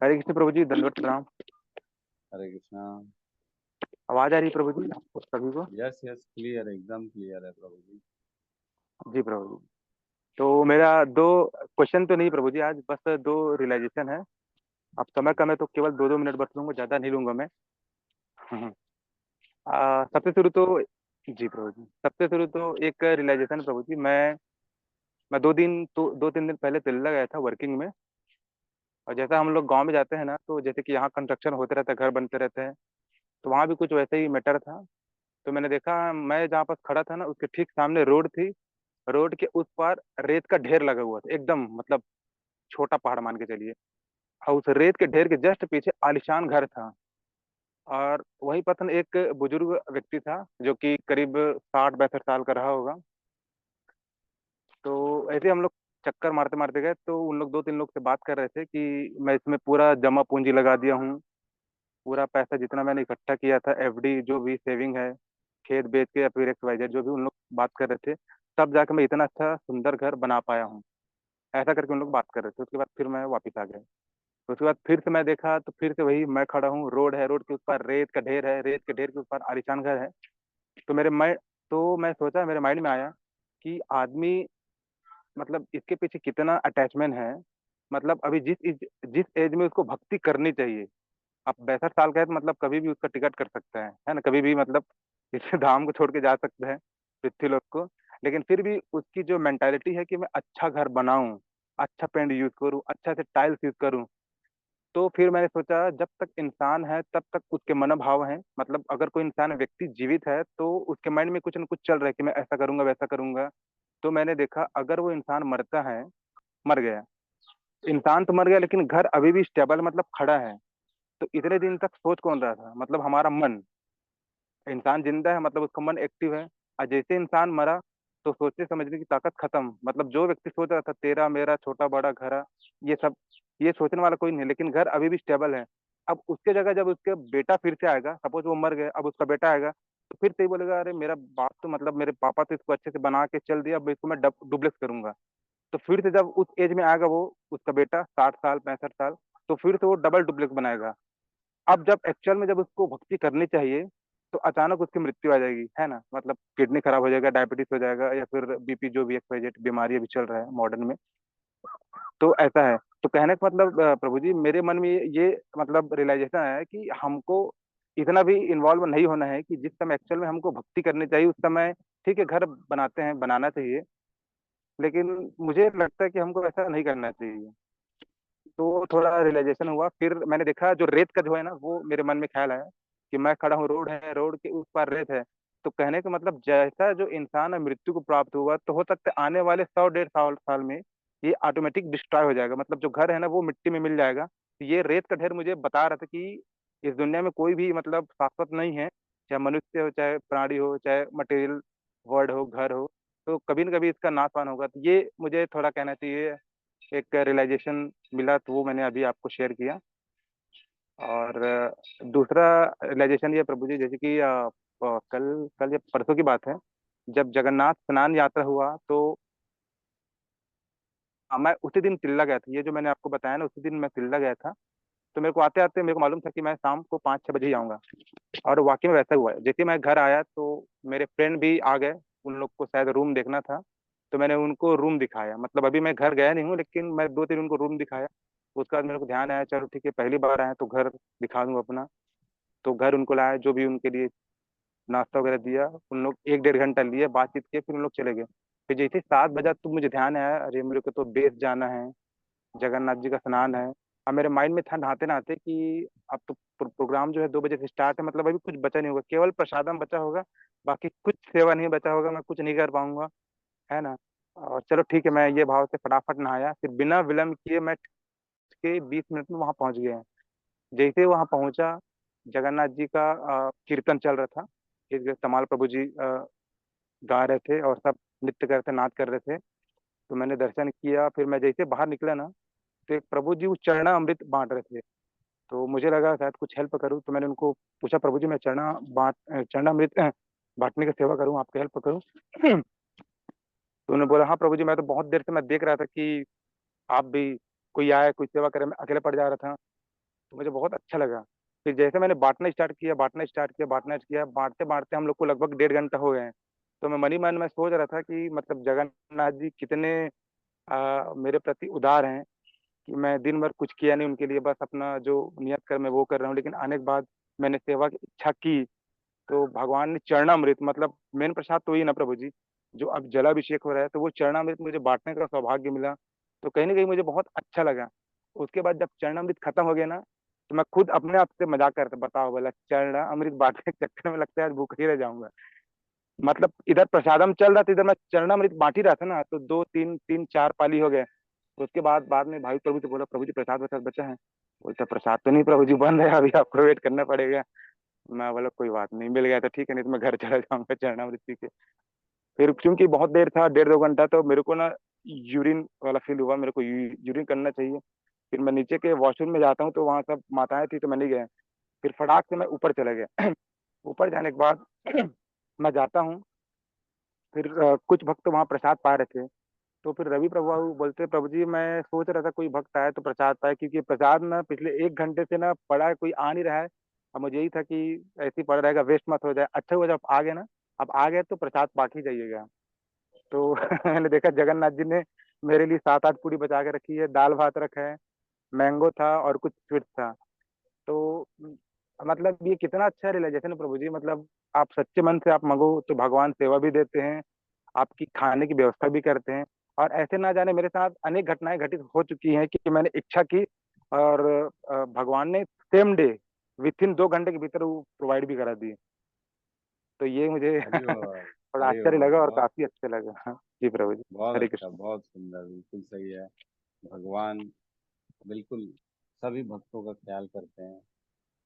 हरे कृष्ण प्रभु जी, दंडवत प्रणाम। हरे कृष्णा। आवाज आ रही है प्रभु जी आपको सभी को? यस यस, क्लियर, एकदम क्लियर है प्रभु जी। जी प्रभु जी। तो मेरा 2 क्वेश्चन तो नहीं प्रभु जी, आज बस 2 रियलाइजेशन है। अब समय कम है तो केवल 2-2 मिनट बस लूंगा, ज्यादा नहीं लूंगा मैं। सबसे शुरू तो, जी प्रभु जी, सबसे शुरू तो एक रियलाइजेशन प्रभु जी। मैं 2-3 दिन पहले दिल्ली गया था वर्किंग में। और जैसा हम लोग गांव में जाते हैं ना, तो जैसे कि यहाँ कंस्ट्रक्शन होते रहता है, घर बनते रहते हैं, तो वहाँ भी कुछ वैसे ही मैटर था। तो मैंने देखा, मैं जहाँ पास खड़ा था ना, उसके ठीक सामने रोड थी। रोड के उस पार रेत का ढेर लगा हुआ था, एकदम मतलब छोटा पहाड़ मान के चलिए। और उस रेत के ढेर के जस्ट पीछे आलीशान घर था। और वहीं पर एक बुजुर्ग व्यक्ति था जो कि करीब 60-62 साल का रहा होगा। तो ऐसे हम लोग चक्कर मारते मारते गए, तो उन लोग 2-3 लोग से बात कर रहे थे कि मैं इसमें पूरा जमा पूंजी लगा दिया हूँ, पूरा पैसा जितना मैंने इकट्ठा किया था, एफडी जो भी सेविंग है, खेत बेच के या फिर XYZ जो भी उन लोग बात कर रहे थे, तब जाके मैं इतना अच्छा सुंदर घर बना पाया हूँ। ऐसा करके उन लोग बात कर रहे थे। उसके बाद फिर मैं वापस आ गया। तो उसके बाद फिर से मैं देखा तो फिर से वही मैं खड़ा हूँ, रोड है, रोड के उस पार रेत का ढेर है, रेत के ढेर के उस पार आलीशान घर है। तो मैं सोचा, मेरे माइंड में आया कि आदमी मतलब इसके पीछे कितना अटैचमेंट है। मतलब अभी जिस एज में उसको भक्ति करनी चाहिए, अब 62 साल का है तो मतलब कभी भी उसका टिकट कर सकता है ना, कभी भी मतलब इस धाम को छोड़ के जा सकते हैं पृथ्वी लोक को। लेकिन फिर भी उसकी जो मेंटालिटी है कि मैं अच्छा घर बनाऊं, अच्छा पेंट यूज करूं, अच्छा से टाइल्स यूज करूं। तो फिर मैंने सोचा जब तक इंसान है तब तक उसके मनोभाव हैं, मतलब अगर कोई इंसान व्यक्ति जीवित है तो उसके माइंड में कुछ न कुछ चल रहा है कि मैं ऐसा करूंगा वैसा करूंगा। तो मैंने देखा अगर वो इंसान मरता है, मर गया, इंसान तो मर गया लेकिन घर अभी भी स्टेबल मतलब खड़ा है। तो इतने दिन तक सोच कौन रहा था, मतलब हमारा मन। इंसान जिंदा है मतलब उसका मन एक्टिव है। और जैसे इंसान मरा तो सोचने समझने की ताकत खत्म। मतलब जो व्यक्ति सोच रहा था तेरा मेरा छोटा बड़ा घर है, ये सब, ये सोचने वाला कोई नहीं, लेकिन घर अभी भी स्टेबल है। अब उसके जगह जब उसके बेटा फिर से आएगा, सपोज वो मर गए, अब उसका बेटा आएगा तो फिर से ही बोलेगा अरे मेरा बाप तो मतलब मेरे पापा तो इसको अच्छे से बना के चल दिया, अब इसको मैं डुप्लेक्स करूंगा। तो फिर से जब उस एज में आएगा वो, उसका बेटा 60 साल 65 साल, तो फिर से वो डबल डुप्लेक्स बनाएगा। अब जब एक्चुअल में जब उसको भक्ति करनी चाहिए तो अचानक उसकी मृत्यु आ जाएगी, है ना, मतलब किडनी खराब हो जाएगा, डायबिटीज हो जाएगा, या फिर BP जो भी XYZ बीमारी अभी चल रहा है मॉडर्न में। तो ऐसा है। तो कहने का मतलब प्रभु जी मेरे मन में ये मतलब रियलाइजेशन है कि हमको इतना भी इन्वॉल्व नहीं होना है कि जिस समय एक्चुअल में हमको भक्ति करनी चाहिए उस समय ठीक है घर बनाते हैं, बनाना चाहिए, लेकिन मुझे लगता है कि हमको ऐसा नहीं करना चाहिए। तो थोड़ा रियलाइजेशन हुआ, फिर मैंने देखा जो रेत का जो है ना, वो मेरे मन में ख्याल आया कि मैं खड़ा हूँ, रोड है, रोड के उस पार रेत है। तो कहने का मतलब जैसा जो इंसान है मृत्यु को प्राप्त हुआ, तो हो सकता है आने वाले 100-150 साल में ये ऑटोमेटिक डिस्ट्रॉय हो जाएगा, मतलब जो घर है ना वो मिट्टी में मिल जाएगा। तो ये रेत का ढेर मुझे बता रहा था कि इस दुनिया में कोई भी मतलब शाश्वत नहीं है, चाहे मनुष्य हो, चाहे प्राणी हो, चाहे मटेरियल वर्ड हो, घर हो, तो कभी न कभी इसका नाशवान होगा। तो ये मुझे थोड़ा कहना चाहिए, एक रियलाइजेशन मिला, तो वो मैंने अभी आपको शेयर किया। और दूसरा रियलाइजेशन ये प्रभु जी, जैसे कि कल कल या परसों की बात है, जब जगन्नाथ स्नान यात्रा हुआ तो मैं उसी दिन तिल्ला गया था, ये जो मैंने आपको बताया ना, उसी दिन मैं तिल्ला गया था। तो मेरे को आते आते मेरे को मालूम था कि मैं शाम को 5-6 बजे ही आऊंगा। और वाकई में वैसा हुआ है। जैसे ही मैं घर आया तो मेरे फ्रेंड भी आ गए, उन लोग को शायद रूम देखना था, तो मैंने उनको रूम दिखाया। मतलब अभी मैं घर गया नहीं हूँ लेकिन मैं 2-3 उनको रूम दिखाया। उसके बाद मेरे को ध्यान आया चलो ठीक है पहली बार आए तो घर दिखा दूँ अपना। तो घर उनको लाया, जो भी उनके लिए नाश्ता वगैरह दिया, उन लोग 1-1.5 घंटा लिए, बातचीत किए, फिर उन लोग चले गए। फिर जैसे ही 7 बजा तो मुझे ध्यान आया अरे मेरे को तो बेस जाना है, जगन्नाथ जी का स्नान है। अब मेरे माइंड में था नहाते नहाते कि अब तो प्रोग्राम जो है 2 बजे से स्टार्ट है, मतलब अभी कुछ बचा नहीं होगा, केवल प्रसादम बचा होगा, बाकी कुछ सेवा नहीं बचा होगा, मैं कुछ नहीं कर पाऊंगा, है ना। और चलो ठीक है, मैं ये भाव से फटाफट नहाया, फिर बिना विलम्ब किए मैं के 20 मिनट में वहां पहुंच गया। जैसे ही वहां पहुंचा, जगन्नाथ जी का कीर्तन चल रहा था, एक तमाल प्रभु जी गा रहे थे और सब नृत्य कर रहे थे, नाच कर रहे थे। तो मैंने दर्शन किया, फिर मैं जैसे बाहर निकला ना, तो एक प्रभु जी वो चरना अमृत बांट रहे थे। तो मुझे लगा शायद कुछ हेल्प करूँ, तो मैंने उनको पूछा प्रभु जी मैं चरना अमृत बांटने की सेवा करूँ, आपकी हेल्प करूँ। तो उन्होंने बोला हाँ प्रभु जी, मैं तो बहुत देर से मैं देख रहा था कि आप भी कोई आया कोई सेवा करे, मैं अकेले पड़ जा रहा था। तो मुझे बहुत अच्छा लगा। फिर जैसे मैंने बांटना स्टार्ट किया, बांटते बांटते हम लोग को लगभग 1.5 घंटा हो गए हैं। तो मैं मनी मन में सोच रहा था कि मतलब जगन्नाथ जी कितने मेरे प्रति उदार हैं कि मैं दिन भर कुछ किया नहीं उनके लिए, बस अपना जो नियत कर मैं वो कर रहा हूँ, लेकिन आने के बाद मैंने सेवा की इच्छा की तो भगवान ने चरणामृत, मतलब मेन प्रसाद तो ही ना प्रभु जी, जो अब जलाभिषेक हो रहा है, तो वो चरणामृत मुझे बांटने का सौभाग्य मिला। तो कहीं ना कहीं मुझे बहुत अच्छा लगा। उसके बाद जब चरणामृत खत्म हो गया ना, तो मैं खुद अपने आप से मजाक करता, बताओ बोला चरणामृत बांटने के चक्कर में लगता है आज भूख ही रह जाऊंगा। मतलब इधर प्रसादम चल रहा था, इधर मैं चरणामृत बांट ही रहा था ना, तो 2-3 3-4 पाली हो गए। तो उसके बाद में भाई प्रभु से बोला, प्रभु जी प्रसाद वसाद बचा है? बोलता प्रसाद तो नहीं प्रभु जी, बन रहा है, अभी आपको वेट करना पड़ेगा। मैं बोला कोई बात नहीं, मिल गया तो ठीक है, नहीं तो मैं घर चला जाऊंगा चरणामृत पी के। फिर क्योंकि बहुत देर था, 1.5-2 घंटा, तो मेरे को ना यूरिन वाला फील हुआ, मेरे को यूरिन करना चाहिए। फिर मैं नीचे के वॉशरूम में जाता हूँ, तो वहां सब माताएं थी, तो मैं नहीं गया। फिर फटाक से मैं ऊपर चला गया। ऊपर जाने के बाद मैं जाता हूँ। फिर कुछ भक्त वहां प्रसाद पा रहे थे। तो फिर रवि प्रभु बोलते, प्रभु जी मैं सोच रहा था कोई भक्त आए तो प्रसाद पाए, क्योंकि प्रसाद ना पिछले 1 घंटे से ना पड़ा है, कोई आ नहीं रहा है। अब मुझे यही था कि ऐसे ही पड़ा रहेगा, वेस्ट मत हो जाए, अच्छा हुआ जब आ गए ना। अब आ गए तो प्रसाद पाके ही जाइएगा। तो मैंने देखा जगन्नाथ जी ने मेरे लिए 7-8 पूरी बचा के रखी है, दाल भात रखा है, मैंगो था और कुछ स्वीट था। तो मतलब ये कितना अच्छा रियलाइजेशन है प्रभु जी, मतलब आप सच्चे मन से आप मंगो तो भगवान सेवा भी देते हैं, आपकी खाने की व्यवस्था भी करते हैं। और ऐसे ना जाने मेरे साथ अनेक घटनाएं घटित हो चुकी हैं कि मैंने इच्छा की और भगवान ने सेम डे विथ इन 2 घंटे के भीतर वो प्रोवाइड भी करा दिए। तो ये मुझे हरि बोल। थोड़ा हरि आश्चर्य बोल। लगा और बहुत काफी अच्छा लगा। हाँ, जी प्रभु जी। बहुत हरे अच्छा, कृष्ण। बहुत सुंदर, बिल्कुल सही है। भगवान बिल्कुल सभी भक्तों का ख्याल करते हैं।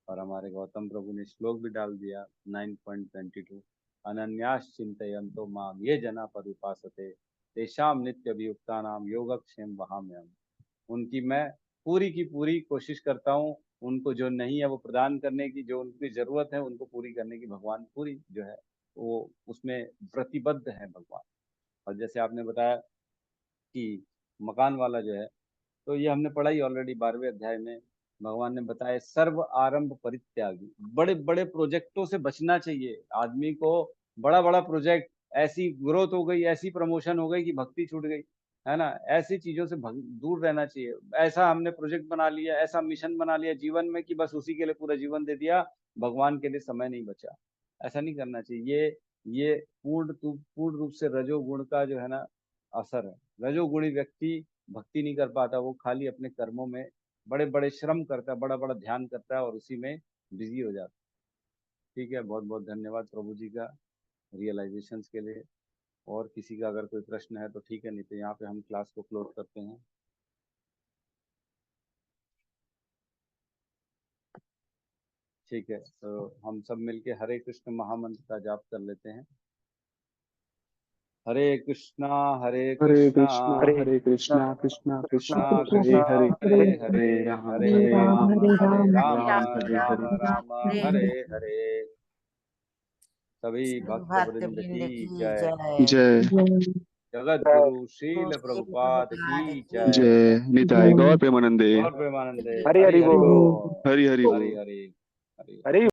और हमारे गौतम प्रभु ने श्लोक भी डाल दिया 9.22, अनन्यास चिंतयन्तो माम ये जना पर्युपासते तेषाम नित्य अभियुक्ता नाम योगक्षेम वहाम्यहम्। उनकी मैं पूरी की पूरी कोशिश करता हूँ, उनको जो नहीं है वो प्रदान करने की, जो उनकी जरूरत है उनको पूरी करने की भगवान पूरी जो है वो उसमें प्रतिबद्ध है भगवान। और जैसे आपने बताया कि मकान वाला जो है, तो ये हमने पढ़ा ही ऑलरेडी 12वें अध्याय में। भगवान ने बताया सर्व आरंभ परित्यागी, बड़े बड़े प्रोजेक्टों से बचना चाहिए आदमी को। बड़ा बड़ा प्रोजेक्ट, ऐसी ग्रोथ हो गई, ऐसी प्रमोशन हो गई कि भक्ति छूट गई, है ना, ऐसी चीजों से दूर रहना चाहिए। ऐसा हमने प्रोजेक्ट बना लिया, ऐसा मिशन बना लिया जीवन में कि बस उसी के लिए पूरा जीवन दे दिया, भगवान के लिए समय नहीं बचा। ऐसा नहीं करना चाहिए। ये पूर्ण रूप से रजोगुण का जो है ना असर है। रजोगुणी व्यक्ति भक्ति नहीं कर पाता, वो खाली अपने कर्मों में बड़े बड़े श्रम करता है, बड़ा बड़ा ध्यान करता है और उसी में बिजी हो जाता है। ठीक है, बहुत बहुत धन्यवाद प्रभु जी का रियलाइजेशन के लिए। और किसी का अगर कोई प्रश्न है तो ठीक है, नहीं तो यहाँ पे हम क्लास को क्लोज करते हैं। ठीक है, तो हम सब मिलके हरे कृष्ण महामंत्र का जाप कर लेते हैं। हरे कृष्णा हरे हरे कृष्णा कृष्णा कृष्णा कृष्णा कृष्णा हरे कृष्णा हरे हरे हरे हरे, राम हरे हरे राम राम हरे राम, राम हरे राम हरे। राम हरे हरे। सभी भक्त भक्त वृंद वृंद की की जय। जय। जय जगत जय गुरु शील श्री प्रभुपाद की प्रभुपाद की जय। जय निताय गौर प्रेमानंदे। गौर प्रेमानंदे। हरि हरि हरि हरि बोल। बोल। हरि हरि हरि बोल। हरि हरि। हरि